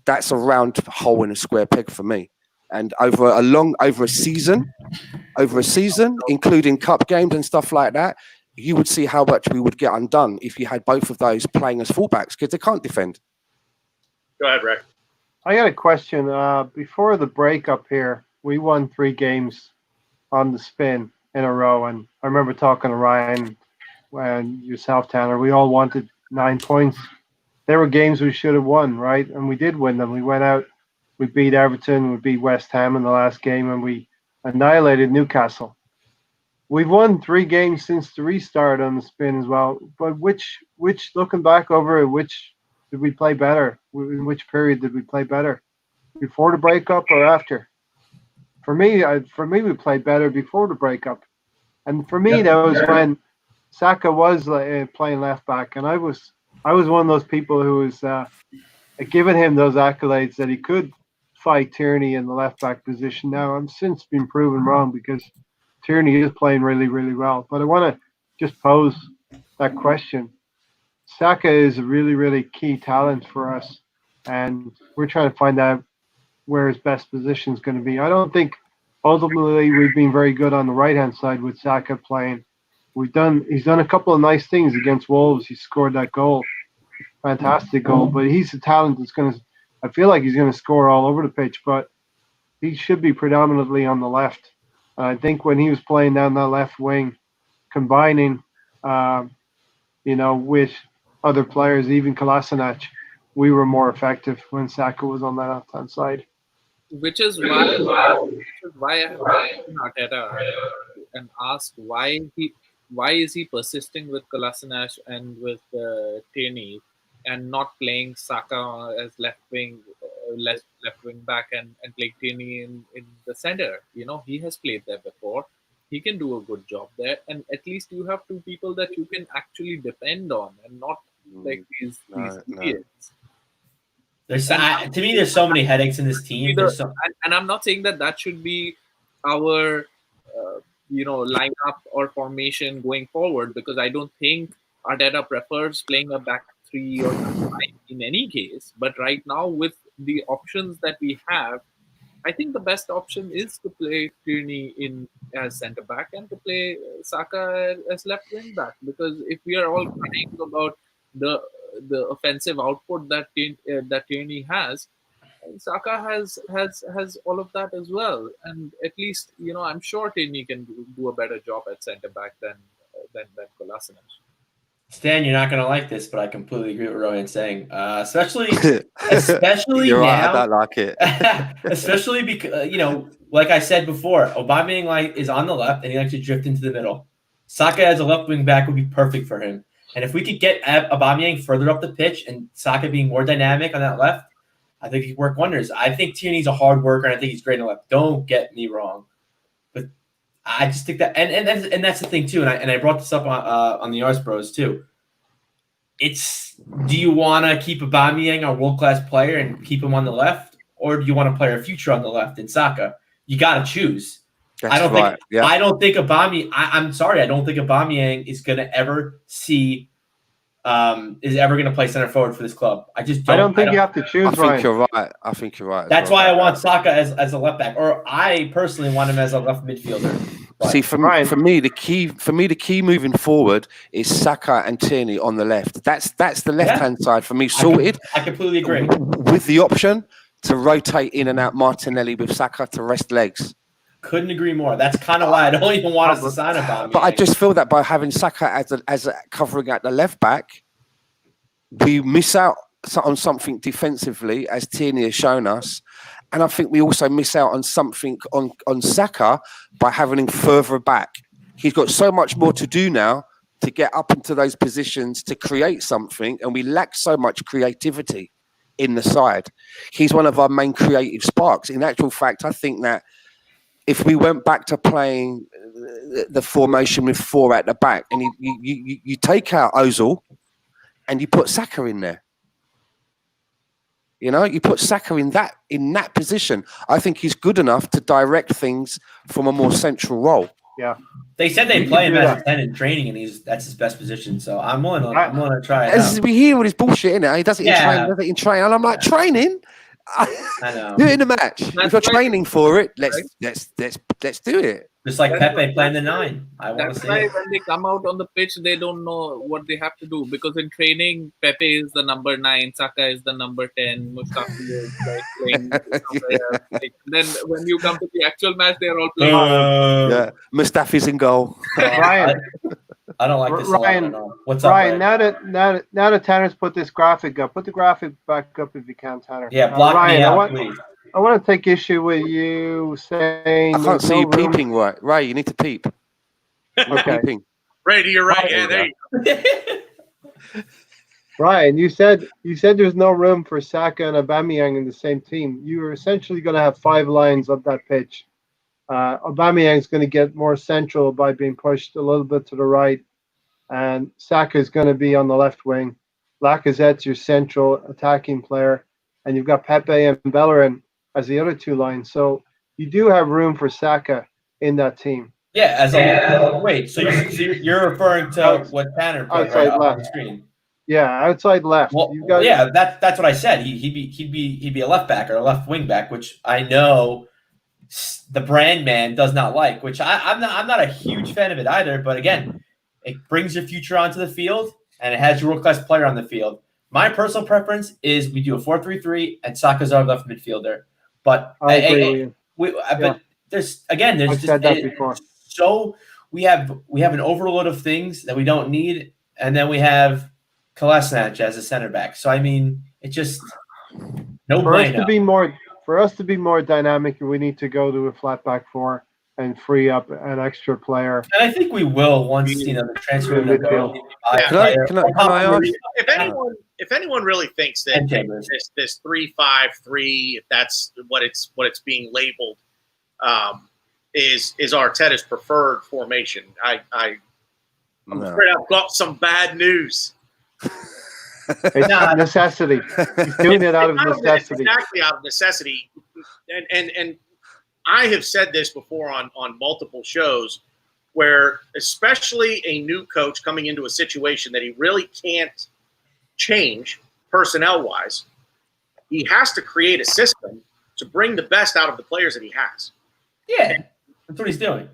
that's a round hole in a square peg for me. And over a season, including cup games and stuff like that, you would see how much we would get undone if you had both of those playing as fullbacks, because they can't defend. Go ahead, Rick. I got a question. Before the breakup here, we won 3 games on the spin in a row, and I remember talking to Ryan and yourself, Tanner. We all wanted 9 points. There were games we should have won, right? And we did win them. We went out, we beat Everton, we beat West Ham in the last game, and we annihilated Newcastle. We've won 3 games since the restart on the spin as well. But which looking back over it, which did we play better? In which period did we play better? Before the breakup or after? For me, we played better before the breakup. And for me, that was when Saka was playing left back, and I was one of those people who was giving him those accolades that he could fight Tierney in the left back position. Now, I'm since been proven wrong, because Tierney is playing really, really well. But I want to just pose that question. Saka is a really, really key talent for us, and we're trying to find out where his best position is going to be. I don't think ultimately we've been very good on the right-hand side with Saka playing. He's done a couple of nice things against Wolves. He scored that goal, fantastic goal. But he's a talent that's going to. I feel like he's going to score all over the pitch, but he should be predominantly on the left. I think when he was playing down that left wing, combining, with other players, even Kolasinac, we were more effective when Saka was on that left-hand side. Which is why I have Arteta and asked why is he persisting with Kolasinac and with Tierney and not playing Saka as left wing back and playing Tierney in the center. He has played there before. He can do a good job there, and at least you have 2 people that you can actually depend on, and not like these idiots. To me, there's so many headaches in this team. And I'm not saying that should be our lineup or formation going forward, because I don't think Arteta prefers playing a back 3 or 5 in any case. But right now, with the options that we have, I think the best option is to play Tierney in as centre back and to play Saka as left wing back. Because if we are all crying about the offensive output that Tierney has, Saka has all of that as well, and at least I'm sure Tierney can do a better job at centre back than Kolasinac. Stan, you're not gonna like this, but I completely agree with Rowan saying, especially You're right, now. I don't like it. Especially because like I said before, Aubameyang is on the left and he likes to drift into the middle. Saka as a left wing back would be perfect for him. And if we could get Aubameyang further up the pitch and Saka being more dynamic on that left, I think he could work wonders. I think Tierney's a hard worker and I think he's great on the left. Don't get me wrong, but I just think that and that's the thing too. And I brought this up on the Arse Bros too. Do you want to keep Aubameyang a world-class player and keep him on the left, or do you want to play a future on the left in Saka? You got to choose. That's I don't right. think. Yeah. I don't think Aubameyang. I'm sorry. I don't think Aubameyang is going to ever see. Is ever going to play center forward for this club. I just don't. I don't think you have to choose. I think you're right. I think you're right. That's why I want Saka as a left back, or I personally want him as a left midfielder. But see, for me, the key moving forward is Saka and Tierney on the left. That's the left hand side for me sorted. I completely agree. With the option to rotate in and out Martinelli with Saka to rest legs. Couldn't agree more. That's kind of why I don't even want us to sign Aubameyang. But I just feel that by having Saka as a covering at the left back, we miss out on something defensively, as Tierney has shown us. And I think we also miss out on something on Saka by having him further back. He's got so much more to do now to get up into those positions to create something, and we lack so much creativity in the side. He's one of our main creative sparks. In actual fact, I think that if we went back to playing the formation with 4 at the back, and you take out Ozil and you put Saka in there. You put Saka in that position. I think he's good enough to direct things from a more central role. Yeah. They said they play him as a 10 in training, and that's his best position. So I'm willing to try it out. We hear all this bullshit, innit? He does it in training. And I'm like, training? I know. Do it in a match. If you're training for it, let's do it. Just like Pepe playing the 9. I want to see it. When they come out on the pitch, they don't know what they have to do, because in training, Pepe is the number 9, Saka is the number 10, Mustafi is playing somewhere. Then when you come to the actual match, they're all playing. Mustafi's in goal. Ryan, I don't like this. Ryan, what's up, Ryan? Now that Tanner's put this graphic up, put the graphic back up if you can, Tanner. Yeah, block Ryan, me out, please. I want to take issue with you saying I can't see you peeping right. Ray, you need to peep. Okay. Peeping. Ray, to your right. Yeah, there you go. Ryan, you said there's no room for Saka and Aubameyang in the same team. You were essentially going to have 5 lines up that pitch. Aubameyang's going to get more central by being pushed a little bit to the right, and Saka is going to be on the left wing. Lacazette's your central attacking player, and you've got Pepe and Bellerin as the other 2 lines. So you do have room for Saka in that team. Yeah, wait. So you're referring to what Tanner put right on the screen? Yeah, outside left. Well, that's what I said. He'd be a left back or a left wing back, which I know the brand man does not like. Which I'm not a huge fan of it either. But again, it brings your future onto the field, and it has your world class player on the field. My personal preference is we do a 4-3-3, and Saka's our left midfielder. But there's I've said that before. So we have an overload of things that we don't need, and then we have Kolasinac as a center back. So I mean, it just for us to be more dynamic, we need to go to a flat back 4 and free up an extra player. And I think we will once the transfer window. Can I ask? If anyone really thinks that this 3-5-3, if that's what it's being labeled, is Arteta's preferred formation, I'm afraid I've got some bad news. It's not necessity. He's doing it out of necessity. Exactly out of necessity. And I have said this before on multiple shows, where especially a new coach coming into a situation that he really can't change personnel-wise, he has to create a system to bring the best out of the players that he has. Yeah, that's what he's doing.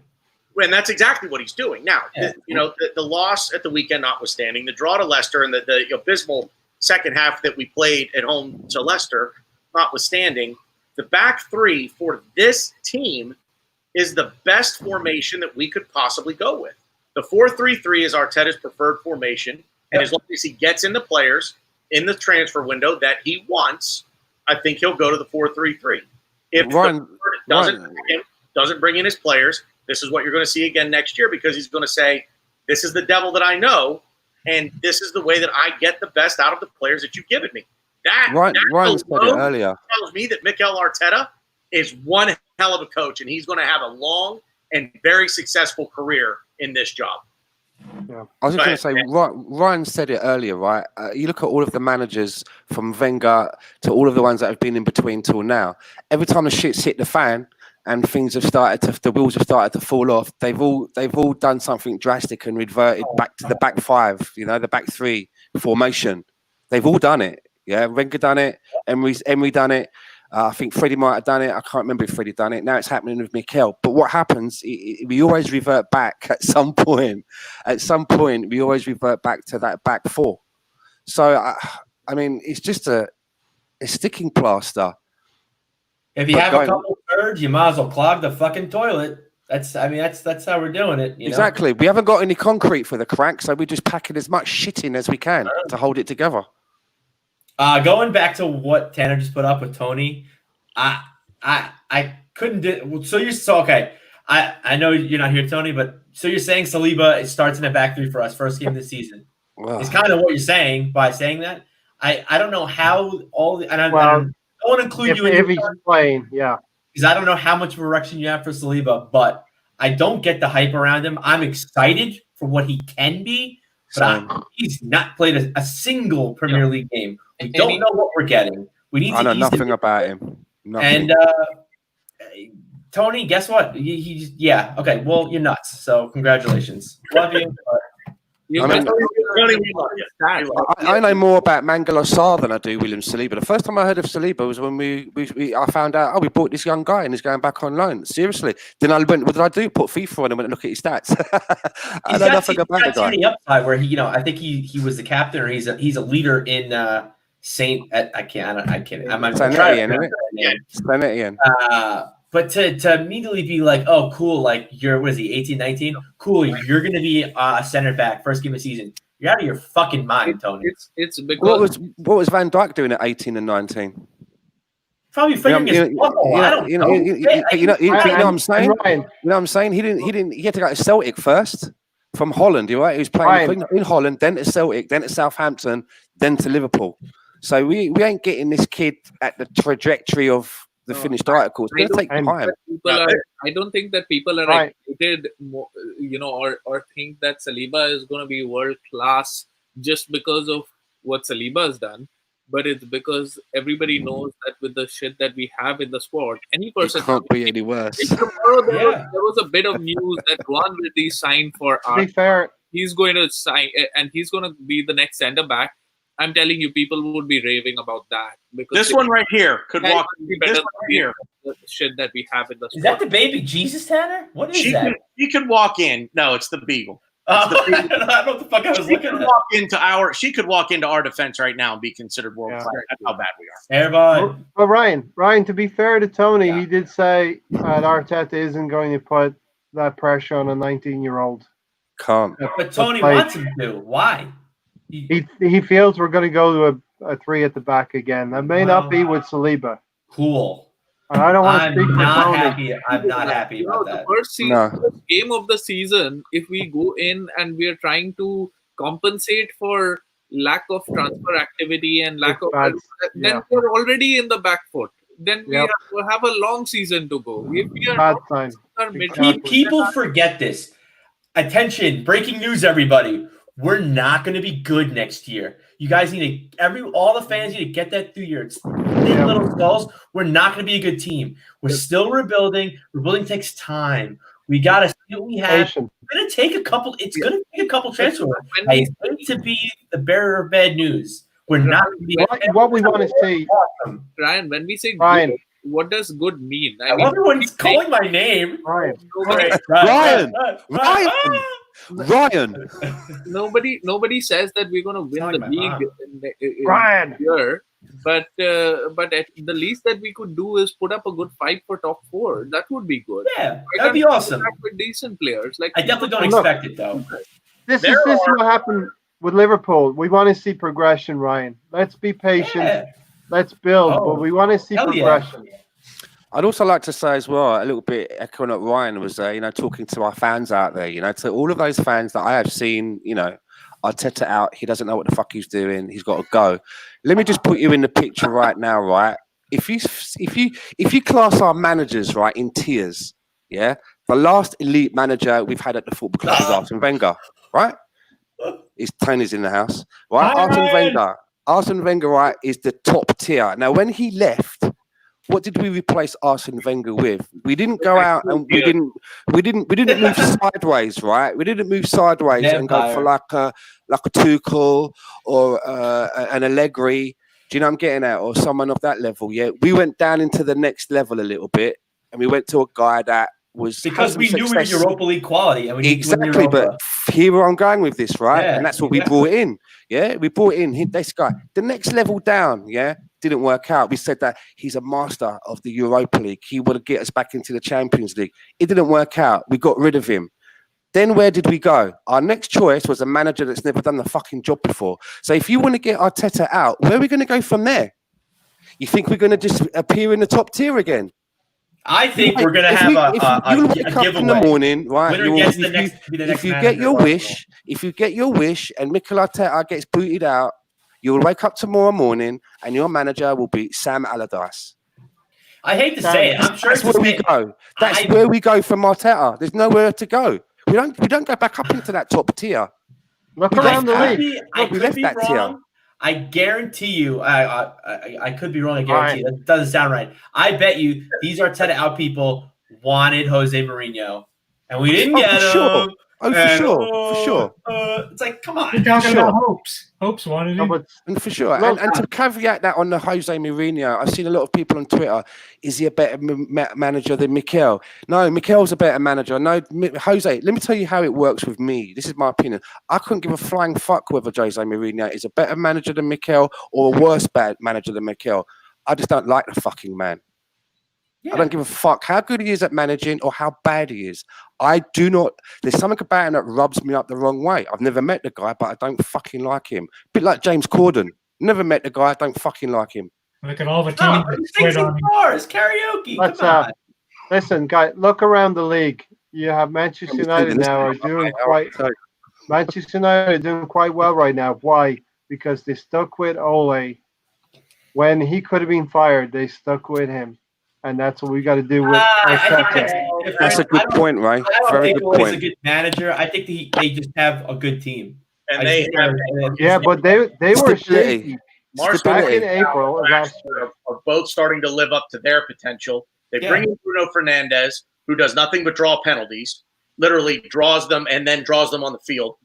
And that's exactly what he's doing. Now, the loss at the weekend notwithstanding, the draw to Leicester and the abysmal second half that we played at home to Leicester, notwithstanding, the back three for this team is the best formation that we could possibly go with. The 4-3-3 is Arteta's preferred formation, and as long as he gets in the players in the transfer window that he wants, I think he'll go to the 4-3-3. If doesn't bring in his players, this is what you're going to see again next year, because he's going to say, this is the devil that I know, and this is the way that I get the best out of the players that you've given me. Ryan said it earlier. Tells me that Mikel Arteta is one hell of a coach, and he's going to have a long and very successful career in this job. Yeah. I was just going to say, Ryan said it earlier, right? You look at all of the managers from Wenger to all of the ones that have been in between till now. Every time the shit's hit the fan and things have the wheels have started to fall off, they've all done something drastic and reverted back to the back five, the back three formation. They've all done it. Yeah, Wenger done it. Emery done it. I think Freddie might have done it. I can't remember if Freddie done it. Now it's happening with Mikel. But what happens, we always revert back at some point. At some point, we always revert back to that back four. So, I mean, it's just a sticking plaster. If you have a couple of birds, you might as well clog the fucking toilet. That's how we're doing it. Exactly. We haven't got any concrete for the crack, so we're just packing as much shit in as we can to hold it together. Going back to what Tanner just put up with Tony, I couldn't do. Okay. I know you're not here, Tony, but so you're saying Saliba starts in the back three for us first game of the season. Wow. It's kind of what you're saying by saying that. I don't know how I don't want to include you in if he's playing, yeah. Because I don't know how much of a erection you have for Saliba, but I don't get the hype around him. I'm excited for what he can be, but he's not played a single Premier League game. We don't know what we're getting. We need. I know nothing about him. Nothing. And Tony, guess what? Okay. Well, you're nuts. So congratulations. Love you. I know more about Mangala Sarr than I do William Saliba. The first time I heard of Saliba was when I found out, we bought this young guy and he's going back on loan. Seriously. Then I went, what did I do? Put FIFA on him and look at his stats. I know nothing about the guy. The upside where I think he was the captain, or he's a leader in Saint Etienne. But to immediately be like, oh, cool, like you're, 18, 19? Cool, you're going to be a center back, first game of the season. You're out of your fucking mind, Tony. It's because... What was Van Dijk doing at 18 and 19? Probably figuring his bubble. I don't know. You know what I'm saying? You know what I'm saying? He had to go to Celtic first from Holland, right? He was playing in Holland, then to Celtic, then to Southampton, then to Liverpool. So we ain't getting this kid at the trajectory of the finished article. It's going to take time. I don't think that people are excited, or think that Saliba is going to be world class just because of what Saliba has done. But it's because everybody knows that with the shit that we have in the squad, any person can't be any worse. Tomorrow there was a bit of news that Juan Reddy signed for us. To be fair, he's going to sign, and he's going to be the next centre back. I'm telling you, people would be raving about that because this one right here could walk better than the shit that we have in the squad. Is that the baby Jesus, Tanner? What is that? She could walk in. No, it's the Beagle. I don't know what the fuck I was looking at. She could walk into our defense right now and be considered world class. That's how bad we are. Everybody. But Ryan, to be fair to Tony, he did say that Arteta isn't going to put that pressure on a 19-year-old. Can't. But Tony wants him to. Why? He feels we're going to go to a three at the back again. That may not be with Saliba. Cool. And I don't want to speak for Tony. I'm not happy about that. The first game of the season, if we go in and we are trying to compensate for lack of transfer activity and then we're already in the back foot. Then we have a long season to go. If we are people forget this. Attention! Breaking news, everybody. We're not going to be good next year. You guys need to all the fans need to get that through your little skulls. We're not going to be a good team. We're still rebuilding. Rebuilding takes time. We got to see what we have. It's going to take a couple. It's going to take a couple transfers. It's going to be the bearer of bad news. We're not going to be. What we want to see, Ryan. When we say good, what does good mean? I mean, everyone's calling my name. Ryan. Nobody says that we're going to win the league Ryan. year. But at the least that we could do is put up a good fight for top 4. That would be good. Yeah, that'd be awesome. With decent players, like I definitely don't Look, expect it though. This is what happened with Liverpool. We want to see progression, Ryan. Let's be patient. Yeah. Let's build, Oh, but we want to see hell yeah. progression. I'd also like to say as well, a little bit echoing what Ryan was, talking to our fans out there, to all of those fans that I have seen, Arteta out, he doesn't know what the fuck he's doing, he's got to go. Let me just put you in the picture right now, right? If you class our managers, right, in tiers, yeah, the last elite manager we've had at the football club is Arsene Wenger, right? Tony's in the house, right? Arsene Wenger, right, is the top tier. Now, when he left, what did we replace Arsene Wenger with? We didn't go out and we didn't move sideways, right? We didn't move sideways and go for like a Tuchel or an Allegri. Do you know what I'm getting at? Or someone of that level? Yeah, we went down into the next level a little bit, and we went to a guy that was because we knew we were Europa League quality, and we exactly. But here where I'm going with this, right? Yeah, and that's what we brought in. Yeah, we brought in this guy. The next level down, yeah. Didn't work out. We said that he's a master of the Europa League. He would get us back into the Champions League. It didn't work out. We got rid of him. Then where did we go? Our next choice was a manager that's never done the fucking job before. So if you want to get Arteta out, where are we going to go from there? You think we're going to just appear in the top tier again? I think we're going to have a giveaway in the morning, right? If you get your wish, and Mikel Arteta gets booted out, you will wake up tomorrow morning and your manager will be Sam Allardyce. I hate to say it. I'm sure that's where we go. That's where we go from Arteta. There's nowhere to go. We don't go back up into that top tier. Look around the league. We left that tier. I guarantee you, I could be wrong. I guarantee you. That doesn't sound right. I bet you these Arteta out people wanted Jose Mourinho, and we didn't get him. Sure. For sure. It's like, come on. You're talking about hopes. Hopes wanted him. And for sure. And to caveat that on the Jose Mourinho, I've seen a lot of people on Twitter, is he a better manager than Mikel? No, Mikel's a better manager. No, Jose, let me tell you how it works with me. This is my opinion. I couldn't give a flying fuck whether Jose Mourinho is a better manager than Mikel or a worse bad manager than Mikel. I just don't like the fucking man. Yeah. I don't give a fuck how good he is at managing or how bad he is. I do not. There's something about him that rubs me up the wrong way. I've never met the guy, but I don't fucking like him. A bit like James Corden. Never met the guy. I don't fucking like him. Look at all the teams. Bars, karaoke. Listen, guys. Look around the league. You have Manchester United now are doing quite. Manchester United are doing quite well right now. Why? Because they stuck with Ole. When he could have been fired, they stuck with him. And that's what we got to do with that's a good point, right? Very good point. He's a good manager. I think they just have a good team. And but they were shaky. Back in April of last year are both starting to live up to their potential. They bring in Bruno Fernandes, who does nothing but draw penalties, literally draws them and then draws them on the field.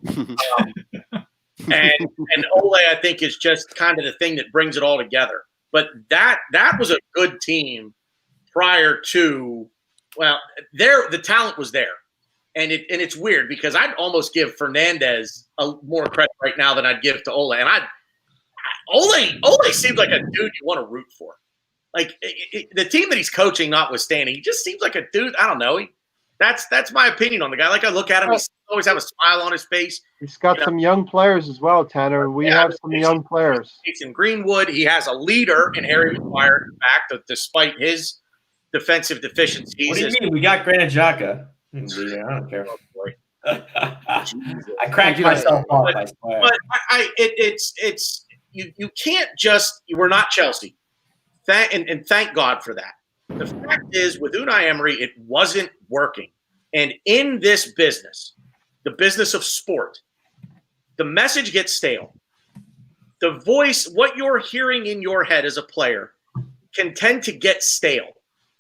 And Ole, I think, is just kind of the thing that brings it all together. But that was a good team. Prior to, the talent was there, and it's weird because I'd almost give Fernandez more credit right now than I'd give to Ole. And Ole seems like a dude you want to root for. Like the team that he's coaching, notwithstanding, he just seems like a dude. I don't know. That's my opinion on the guy. Like I look at him, he always have a smile on his face. He's got some young players as well, Tanner. We have some young players. He's in Greenwood. He has a leader in Harry Maguire back, despite his defensive deficiencies. What do you mean? We got Granit Xhaka. I don't care. I cracked myself off. But it's you can't just. We're not Chelsea. Thank God for that. The fact is, with Unai Emery, it wasn't working. And in this business, the business of sport, the message gets stale. The voice, what you're hearing in your head as a player, can tend to get stale.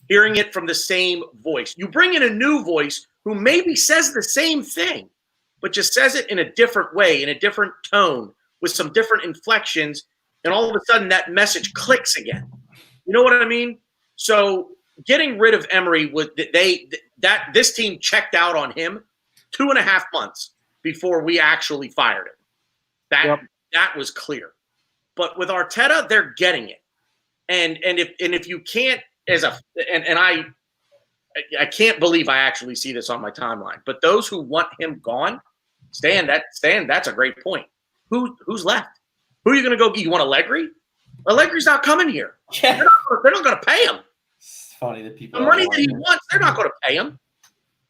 Hearing it from the same voice. You bring in a new voice who maybe says the same thing, but just says it in a different way, in a different tone, with some different inflections, and all of a sudden that message clicks again. You know what I mean? So getting rid of Emery, this team checked out on him 2.5 months before we actually fired him. That was clear. But with Arteta, they're getting it. And if you can't I can't believe I actually see this on my timeline. But those who want him gone, Stan, that's a great point. Who's left? Who are you going to go get? You want Allegri? Allegri's not coming here. Yeah. They're not going to pay him. It's funny that people. The money that he wants, they're not going to pay him.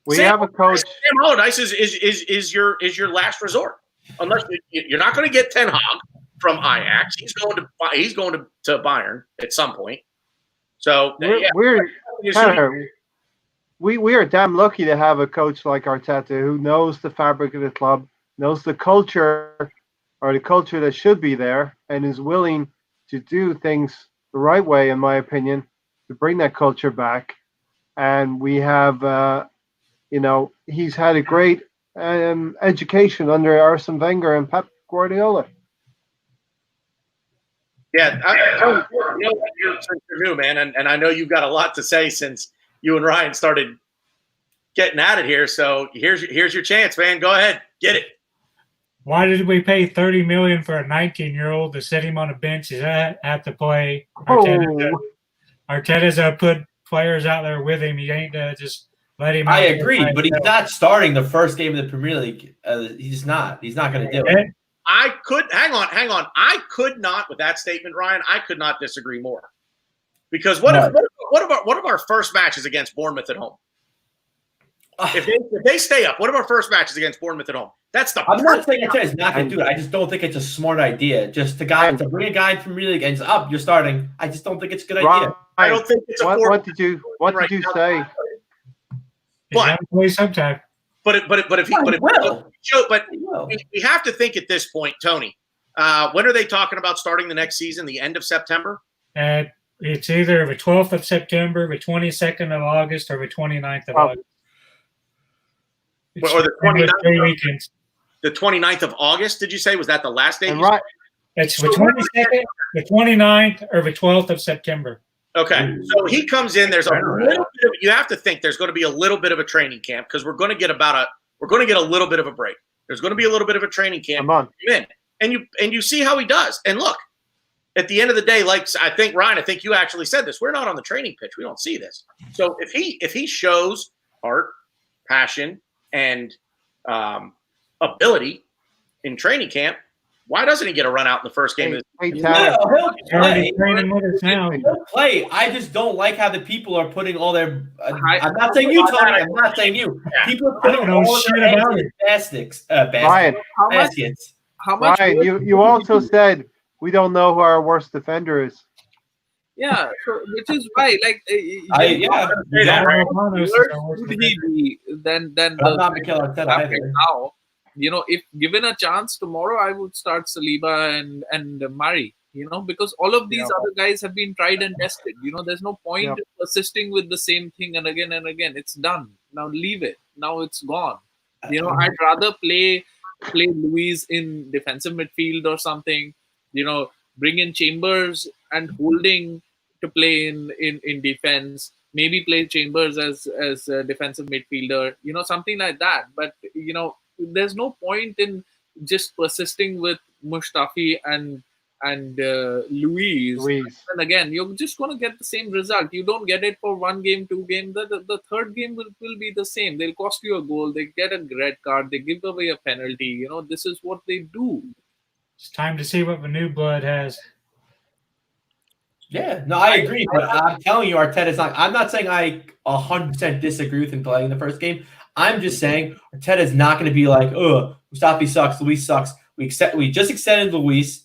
We have a coach. Sam Allardyce is your last resort, unless you're not going to get Ten Hag from Ajax. He's going to Bayern at some point. So we are damn lucky to have a coach like Arteta who knows the fabric of the club, knows the culture that should be there, and is willing to do things the right way, in my opinion, to bring that culture back. And we have, he's had a great education under Arsene Wenger and Pep Guardiola. Yeah, you're new, man, and I know you've got a lot to say since you and Ryan started getting at it here. So here's your chance, man. Go ahead, get it. Why did we pay $30 million for a 19-year-old to sit him on a bench? Is that have to play? Arteta's put players out there with him. He ain't just let him. I agree, but he's not starting the first game of the Premier League. He's not. He's not going to do it. I could hang on. I could not, with that statement, Ryan. I could not disagree more. Because what of our first matches against Bournemouth at home? If they stay up, what of our first matches against Bournemouth at home? I'm not saying Arteta's not going to do it. I just don't think it's a smart idea. Just to bring a guy in Premier League and it's up, you're starting. I just don't think it's a good idea. I don't think it's a what did you say? But sometime. But we have to think at this point, Tony. When are they talking about starting the next season? The end of September? It's either the 12th of September, the 22nd of August, or the 29th of August. Or the 29th. The 29th of August, did you say? Was that the last day? Right. It's the 22nd, the 29th, or the 12th of September. Okay. So he comes in. There's a little bit of, you have to think there's going to be a little bit of a training camp because we're going to get a little bit of a break. There's going to be a little bit of a training camp. And you see how he does. And look, at the end of the day, like I think Ryan, I think you actually said this. We're not on the training pitch. We don't see this. So if he shows heart, passion, and ability in training camp, why doesn't he get a run out in the first game? He'll play. I just don't like how the people are putting all their. I'm not saying you, Tony. I'm not saying you. People are putting all their baskets. Ryan, how much? Ryan, you also said we don't know who our worst defender is. Yeah, so, which is why, like, then now, if given a chance tomorrow, I would start Saliba and Murray. Because all of these other guys have been tried and tested. There's no point in persisting with the same thing and again and again. It's done. Now leave it. Now it's gone. I'd rather play Luis in defensive midfield or something. Bring in Chambers and Holding to play in defense. Maybe play Chambers as a defensive midfielder. Something like that. But there's no point in just persisting with Mustafi and Luis. And again, you're just going to get the same result. You don't get it for one game, two games. The third game will be the same. They'll cost you a goal. They get a red card. They give away a penalty. This is what they do. It's time to see what the new blood has. Yeah, no, I agree. But I'm telling you, Arteta's not. I'm not saying I 100% disagree with him playing the first game. I'm just saying Arteta's not going to be like, Mustafi sucks, Luis sucks. We just extended Luis.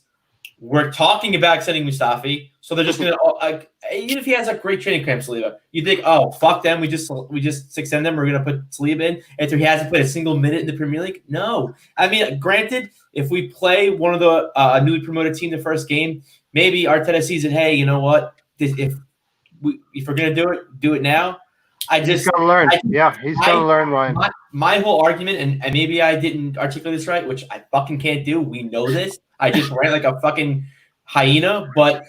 We're talking about extending Mustafi, so they're just going to even if he has a great training camp, Saliba, you think, fuck them. We just extend them. We're going to put Saliba in after he hasn't played a single minute in the Premier League. No, I mean, granted, if we play one of the newly promoted team the first game, maybe Arteta sees it. Hey, you know what? If we're going to do it now. He's going to learn. He's going to learn, Ryan. My whole argument, and maybe I didn't articulate this right, which I fucking can't do. We know this. I just ran like a fucking hyena, but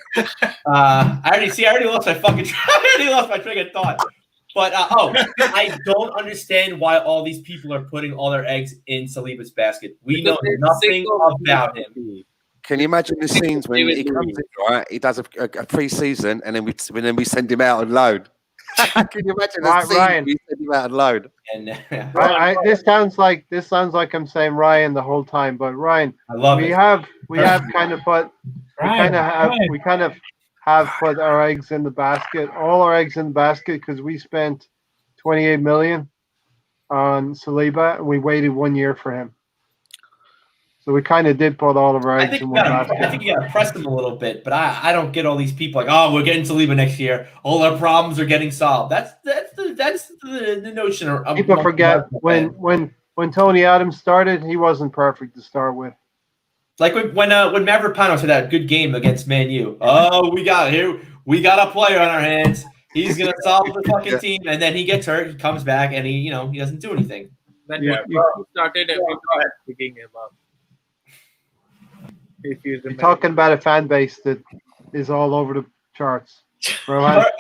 I already lost my fucking. I already lost my train of thought. But I don't understand why all these people are putting all their eggs in Saliba's basket. We know nothing about him. Can you imagine the scenes when he comes in, right? He does a pre-season, and then we send him out on loan. Can you imagine the scene Ryan. we send him out on loan? And This sounds like I'm saying Ryan the whole time, but Ryan, I love we it. have kind of put Ryan, we kind of have put our eggs in the basket, all our eggs in the basket, because we spent 28 million on Saliba and we waited 1 year for him. So we kind of did put all of our I eggs think in you one gotta, basket. I think you got to press them a little bit, but I don't get all these people like, oh, we're getting Saliba next year. All our problems are getting solved. That's the notion. Of People forget when Tony Adams started, he wasn't perfect to start with. Like when Maverick Panos had that good game against Man U. Oh, we got a player on our hands. He's gonna solve the fucking team, and then he gets hurt. He comes back, and he doesn't do anything. Then Yeah, he started picking him up. If you You're remember. talking about a fan base that is all over the charts. All right.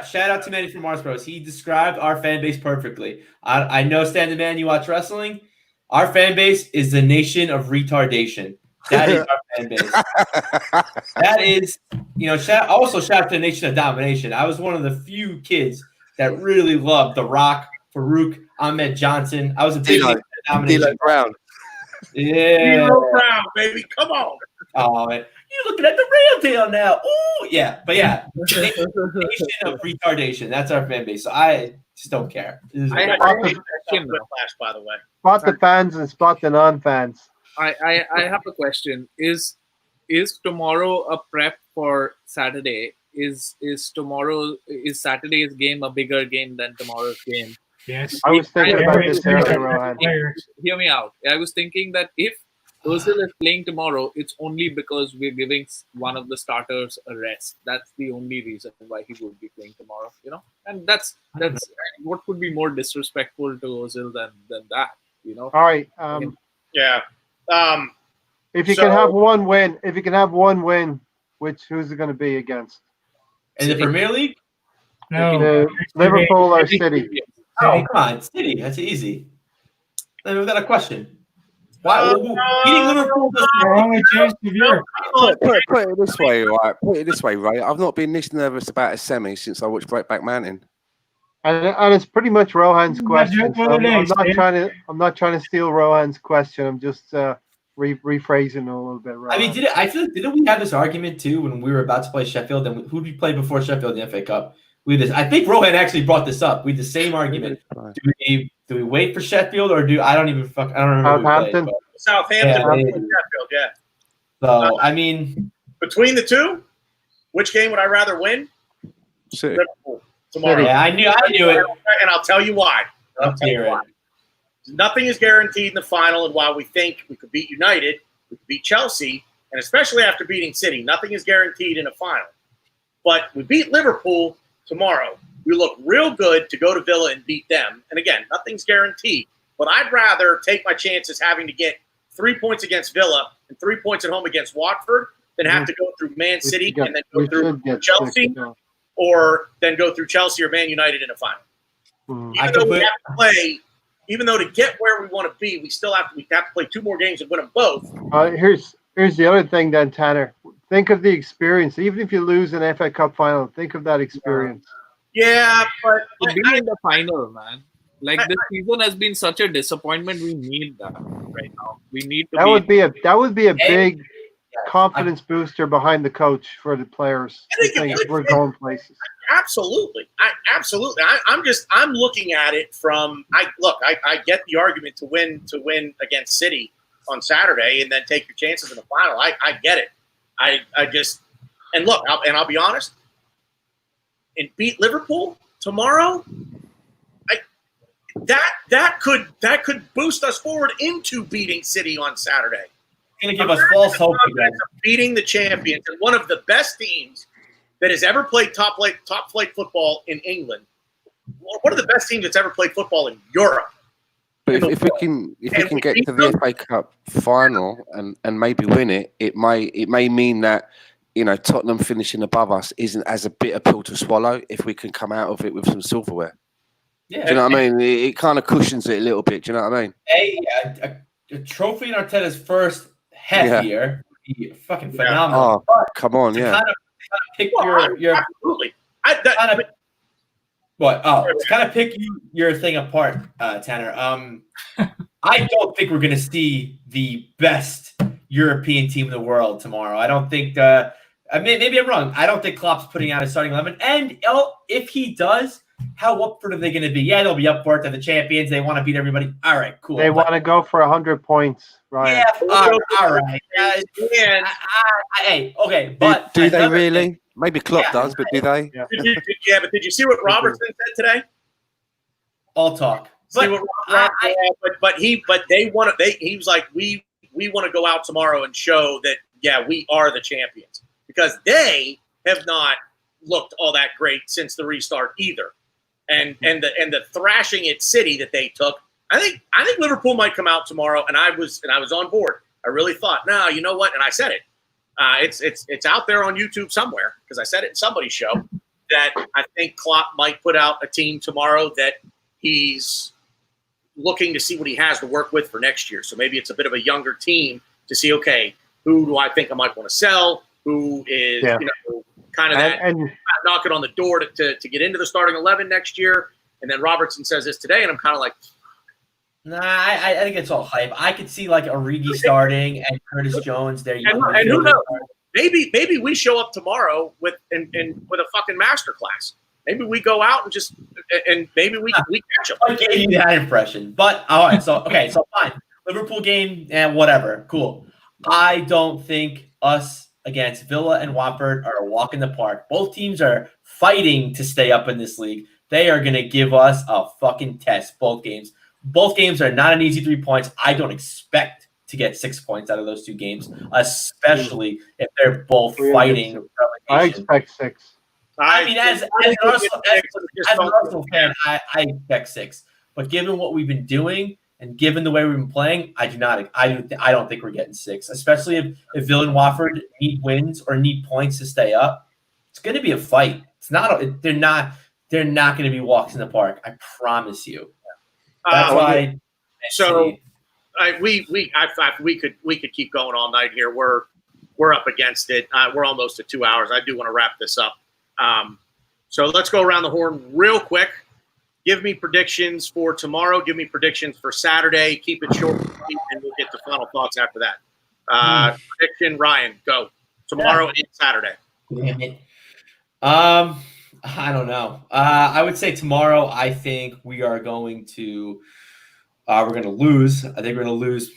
Shout out to Manny from Mars Bros. He described our fan base perfectly. I know, Stand Man, you watch wrestling. Our fan base is the nation of retardation. That is our fan base. That is, shout out to the nation of domination. I was one of the few kids that really loved The Rock, Farouk, Ahmed Johnson. I was a big fan of domination. Brown. Yeah. Hero Brown, baby. Come on. Oh, man. You're looking at the real deal now. Ooh, yeah. But yeah, nation of retardation. That's our fan base. So I just don't care. I had a question, by the way. Spot the fans and spot the non-fans. I have a question. Is tomorrow a prep for Saturday? Is Saturday's game a bigger game than tomorrow's game? yes. I was thinking about this earlier, Rohan. Hear me out. I was thinking that if Ozil is playing tomorrow, it's only because we're giving one of the starters a rest. That's the only reason why he would be playing tomorrow, And that's what could be more disrespectful to Ozil than that, All right. Yeah. If you can have one win, who's it going to be against? In the Premier League? No. Liverpool or City? Oh, come on. City. That's easy. Then we've got a question. Why beating Liverpool Our only chance of Europe. Put it this way, right? Put it this way, right? I've not been this nervous about a semi since I watched Breakback Mountain. And it's pretty much Rohan's question. So I'm not trying to steal Rohan's question. I'm just rephrasing it a little bit. Rohan. I mean, didn't we have this argument too when we were about to play Sheffield? And who did we play before Sheffield in the FA Cup? I think Rohan actually brought this up. We had the same argument. Do we wait for Sheffield or I don't remember. Southampton. Sheffield, yeah. So I mean, between the two, which game would I rather win? City. Liverpool tomorrow. Yeah, I knew it. And I'll tell you why. Nothing is guaranteed in the final, and while we think we could beat United, we could beat Chelsea, and especially after beating City, nothing is guaranteed in a final. But we beat Liverpool tomorrow. We look real good to go to Villa and beat them. And again, nothing's guaranteed. But I'd rather take my chances having to get 3 points against Villa and 3 points at home against Watford than have to go through Man City and then go through Chelsea, or then go through Chelsea or Man United in a final. Even though to get where we want to be, we have to play 2 more games and win them both. Here's the other thing then, Tanner. Think of the experience. Even if you lose an FA Cup final, think of that experience. Yeah, but to be in the final, man. Like this season has been such a disappointment. We need that right now. We need to. That would be a big confidence booster behind the coach for the players. We're going places. Absolutely. I'm looking at it from. I get the argument to win against City on Saturday and then take your chances in the final. I get it. I'll be honest. And beat Liverpool tomorrow. That could boost us forward into beating City on Saturday. It's going to give us false hope again. Beating the champions and one of the best teams that has ever played top flight football in England. One of the best teams that's ever played football in Europe. But if we can get to the FA Cup final and maybe win it, it may mean that Tottenham finishing above us isn't as a bitter pill to swallow if we can come out of it with some silverware. Yeah, do you know what I mean? It kind of cushions it a little bit. Do you know what I mean? A trophy in Arteta's first half year be fucking phenomenal. Oh, come on, yeah. Kind of pick your absolutely. to kind of pick your thing apart, Tanner. I don't think we're going to see the best European team in the world tomorrow. I don't think. Maybe I'm wrong. I don't think Klopp's putting out a starting 11. And if he does, how up for it are they going to be? Yeah, they'll be up for it. They're the champions. They want to beat everybody. All right, cool. They want to go for 100 points, Ryan. Yeah, all right. Hey, okay, but do they really? Maybe Klopp does, but do they? Yeah. But did you see what Robertson said today? All talk. But they want to. He was like, we want to go out tomorrow and show that we are the champions, because they have not looked all that great since the restart either, and the thrashing at City that they took. I think Liverpool might come out tomorrow, and I was on board. I really thought, no, you know what? And I said it. It's out there on YouTube somewhere, because I said it in somebody's show, that I think Klopp might put out a team tomorrow that he's looking to see what he has to work with for next year. So maybe it's a bit of a younger team to see, okay, who do I think I might want to sell? Who is kind of knocking on the door to get into the starting 11 next year? And then Robertson says this today, and I'm kind of like, nah, I think it's all hype. I could see like Origi starting and Curtis Jones there. And who knows? Maybe we show up tomorrow with a fucking masterclass. Maybe we go out and maybe we catch them. I gave you that impression, but all right. So fine. Liverpool game and whatever. Cool. I don't think us against Villa and Watford are a walk in the park. Both teams are fighting to stay up in this league. They are going to give us a fucking test. Both games. Both games are not an easy 3 points. I don't expect to get 6 points out of those two games, especially if they're both fighting relegation. I expect 6. I mean, as an Arsenal fan, I expect 6. But given what we've been doing and given the way we've been playing, I don't think we're getting 6. Especially if Villa and Watford need wins or need points to stay up, it's going to be a fight. It's not. They're not going to be walks in the park. I promise you. That's why. So we could keep going all night here. We're up against it. We're almost at 2 hours. I do want to wrap this up. So let's go around the horn real quick. Give me predictions for tomorrow. Give me predictions for Saturday. Keep it short, and we'll get to final thoughts after that. Prediction, Ryan, go. Tomorrow and Saturday. I don't know. I would say tomorrow. I think we are going to. We're going to lose. I think we're going to lose.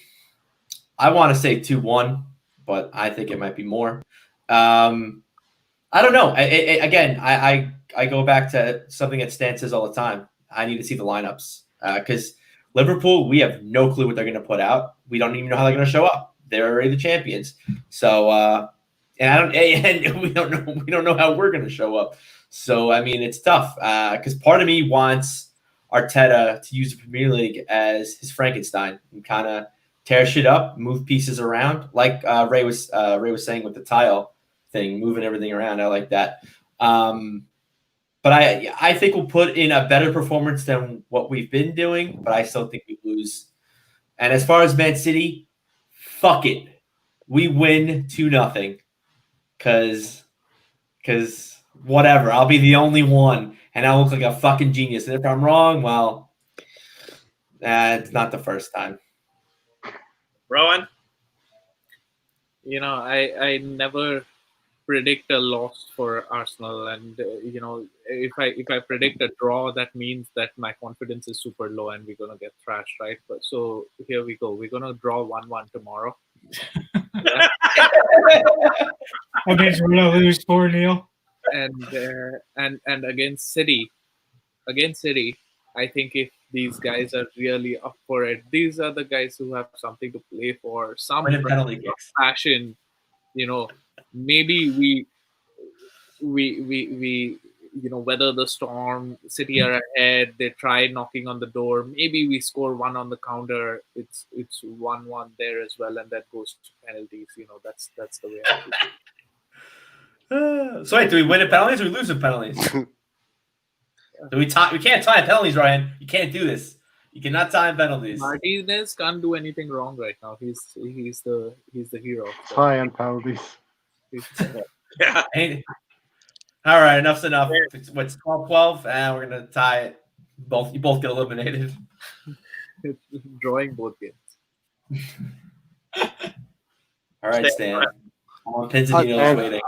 I want to say 2-1, but I think it might be more. I don't know. I go back to something that Stan says all the time. I need to see the lineups because Liverpool, we have no clue what they're going to put out. We don't even know how they're going to show up. They're already the champions. So, and we don't know how we're going to show up. So, I mean, it's tough because part of me wants Arteta to use the Premier League as his Frankenstein and kind of tear shit up, move pieces around, like Ray was saying with the tile thing, moving everything around. I like that. But I think we'll put in a better performance than what we've been doing, but I still think we lose. And as far as Man City, fuck it. We win 2-0 because whatever. I'll be the only one, and I'll look like a fucking genius. And if I'm wrong, well, it's not the first time. Rowan? I never predict a loss for Arsenal, and if I predict a draw, that means that my confidence is super low and we're gonna get thrashed, right? But so here we go. We're gonna draw 1-1 tomorrow. That means we're gonna lose 4-0. And against City, I think if these guys are really up for it, these are the guys who have something to play for, some passion. Maybe we weather the storm. City are ahead. They try knocking on the door. Maybe we score 1 on the counter. It's 1-1 there as well, and that goes to penalties. That's the way I do it. So wait, do we win in penalties or we lose in penalties? Do we tie? We can't tie in penalties, Ryan. You can't do this. You cannot time penalties. Martinez can't do anything wrong right now. He's the hero. It's high on penalties. Yeah. Hey. All right, enough's enough. What's 12-12? And we're gonna tie it. You both get eliminated. Drawing both games. All right, Stan. Pins and needles waiting.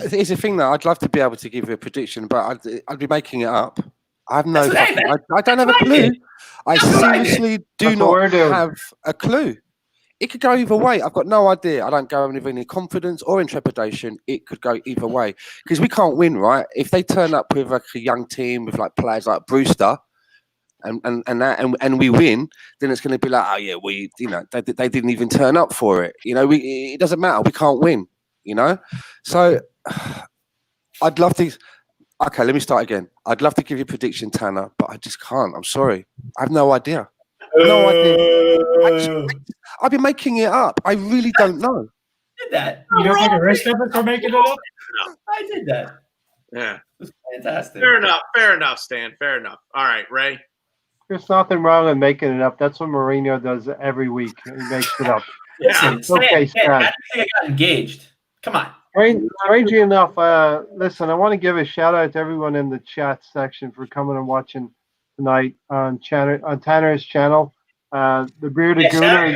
Here's the thing, though. I'd love to be able to give you a prediction, but I'd be making it up. I have no. I don't have a clue. I seriously do not have a clue. It could go either way. I've got no idea. I don't go in with any confidence or intrepidation. It could go either way because we can't win, right? If they turn up with like a young team with like players like Brewster, and we win, then it's going to be like, oh yeah, they didn't even turn up for it. It doesn't matter. We can't win. So I'd love to. Okay, let me start again. I'd love to give you a prediction, Tanner, but I just can't. I'm sorry. I have no idea. No idea. I've been making it up. I really don't know. I did that. You don't think the rest of us are making it up? I did that. Yeah. It was fantastic. Fair enough, Stan. Fair enough. All right, Ray. There's nothing wrong with making it up. That's what Mourinho does every week. He makes it up. Listen, Okay, Stan. I think I got engaged. Come on. Strangely enough, listen, I want to give a shout out to everyone in the chat section for coming and watching tonight on Tanner's channel. The Bearded Gooner.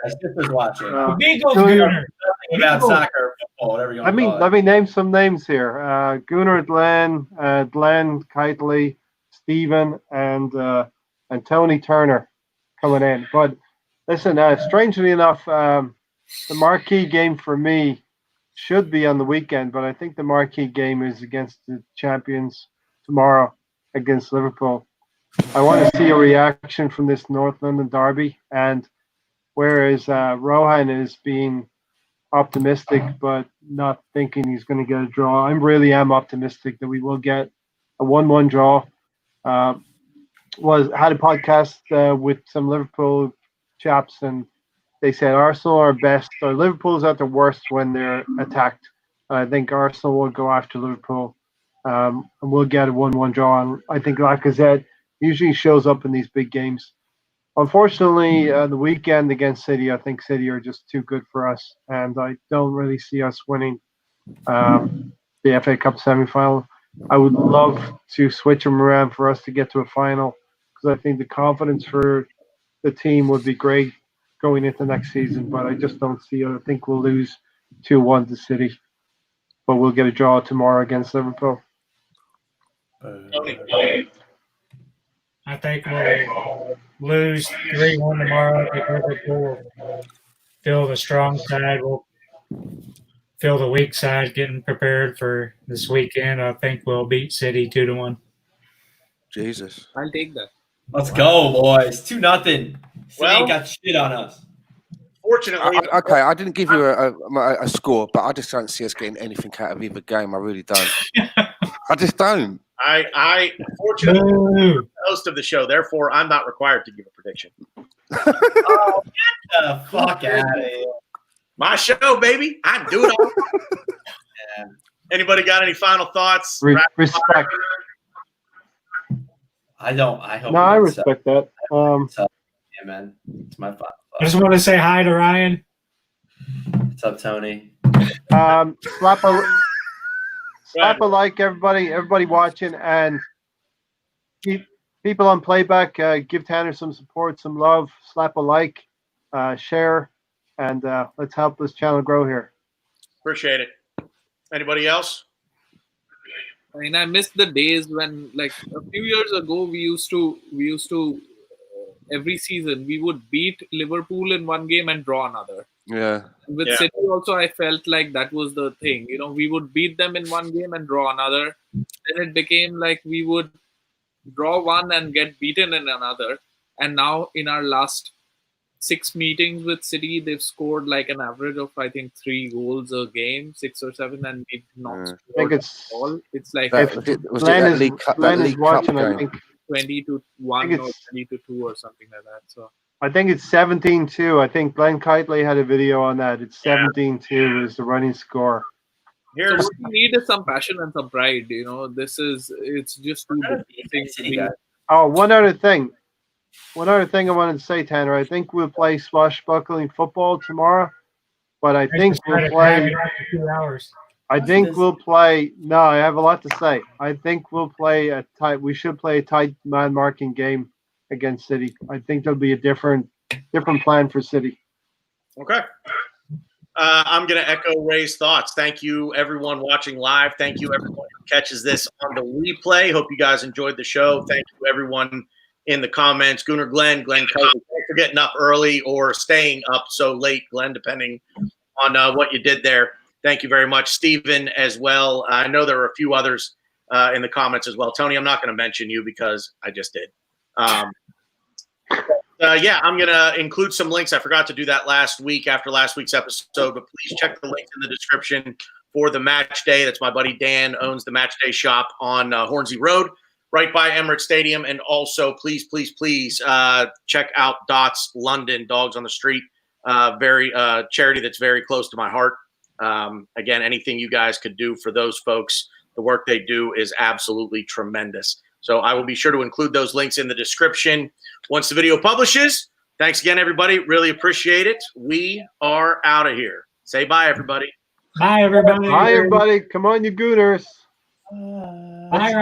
My sister's watching. Beagles Gooner. About soccer, football, whatever you want to call it. Let me name some names here. Gooner Glenn, Glenn Kitely, Stephen, and Tony Turner coming in. But listen, strangely enough, the marquee game for me should be on the weekend, but I think the marquee game is against the champions tomorrow against Liverpool. I want to see a reaction from this North London derby, and whereas Rohan is being optimistic but not thinking he's going to get a draw, I really am optimistic that we will get a 1-1 draw. Had a podcast with some Liverpool chaps, and they said Arsenal are best, or Liverpool's at their worst when they're attacked. I think Arsenal will go after Liverpool, and we'll get a 1-1 draw. And I think Lacazette usually shows up in these big games. Unfortunately, the weekend against City, I think City are just too good for us, and I don't really see us winning the FA Cup semi-final. I would love to switch them around for us to get to a final, because I think the confidence for the team would be great going into next season, but I just don't see it. I think we'll lose 2-1 to City, but we'll get a draw tomorrow against Liverpool. I think we'll lose 3-1 tomorrow. I think Liverpool will feel the strong side. We'll feel the weak side getting prepared for this weekend. I think we'll beat City 2-1. Jesus. I'll take that. Let's go, boys. 2-0. City ain't got shit on us. Fortunately, Okay, I didn't give you a score, but I just don't see us getting anything out of either game. I really don't. I just don't. I fortunately am the host of the show, therefore I'm not required to give a prediction. Oh, get the fuck out of here. My show, baby. I do it all. Yeah. Anybody got any final thoughts? Respect. I don't. I hope. No, I respect that. Yeah, man. It's my fault. I just want to say hi to Ryan. What's up, Tony? Slap a like, everybody watching, and keep people on playback. Give Tanner some support, some love. Slap a like, share, and let's help this channel grow here. Appreciate it. Anybody else? I mean, I miss the days when, like, a few years ago, we used to every season we would beat Liverpool in one game and draw another. Yeah. With City also, I felt like that was the thing. You know, we would beat them in one game and draw another. Then it became like we would draw one and get beaten in another. And now in our last 6 meetings with City, they've scored like an average of, I think, 3 goals a game, 6 or 7, and we've not scored I think it's all. It's like Glenn is watching, I think 20-1 or 20-2 or something like that. So I think it's 17-2. I think Glenn Kitely had a video on that. It's 17-2 is the running score. So what we need is some passion and some pride. You know, it's just too big. Oh, one other thing. one other thing I wanted to say, Tanner. I think we'll play swashbuckling football tomorrow, but I think we'll play. 2 hours. I think we'll play. No, I have a lot to say. I think we'll play a tight. We should play a tight man marking game against City. I think there'll be a different plan for City. Okay. I'm going to echo Ray's thoughts. Thank you, everyone watching live. Thank you, everyone who catches this on the replay. Hope you guys enjoyed the show. Thank you, everyone in the comments. Gunnar, Glenn Cousins, thanks for getting up early or staying up so late, Glenn, depending on what you did there. Thank you very much. Stephen as well. I know there are a few others in the comments as well. Tony, I'm not going to mention you because I just did. Yeah, I'm going to include some links. I forgot to do that last week after last week's episode, but please check the links in the description for the match day. That's my buddy Dan owns the match day shop on Hornsey Road, right by Emirates Stadium. And also, please check out Dots London, Dogs on the Street, very charity that's very close to my heart. Again, anything you guys could do for those folks, the work they do is absolutely tremendous. So I will be sure to include those links in the description once the video publishes. Thanks again, everybody. Really appreciate it. We are out of here. Say bye, everybody. Bye, everybody. Bye, everybody. Come on, you Gooners. Bye,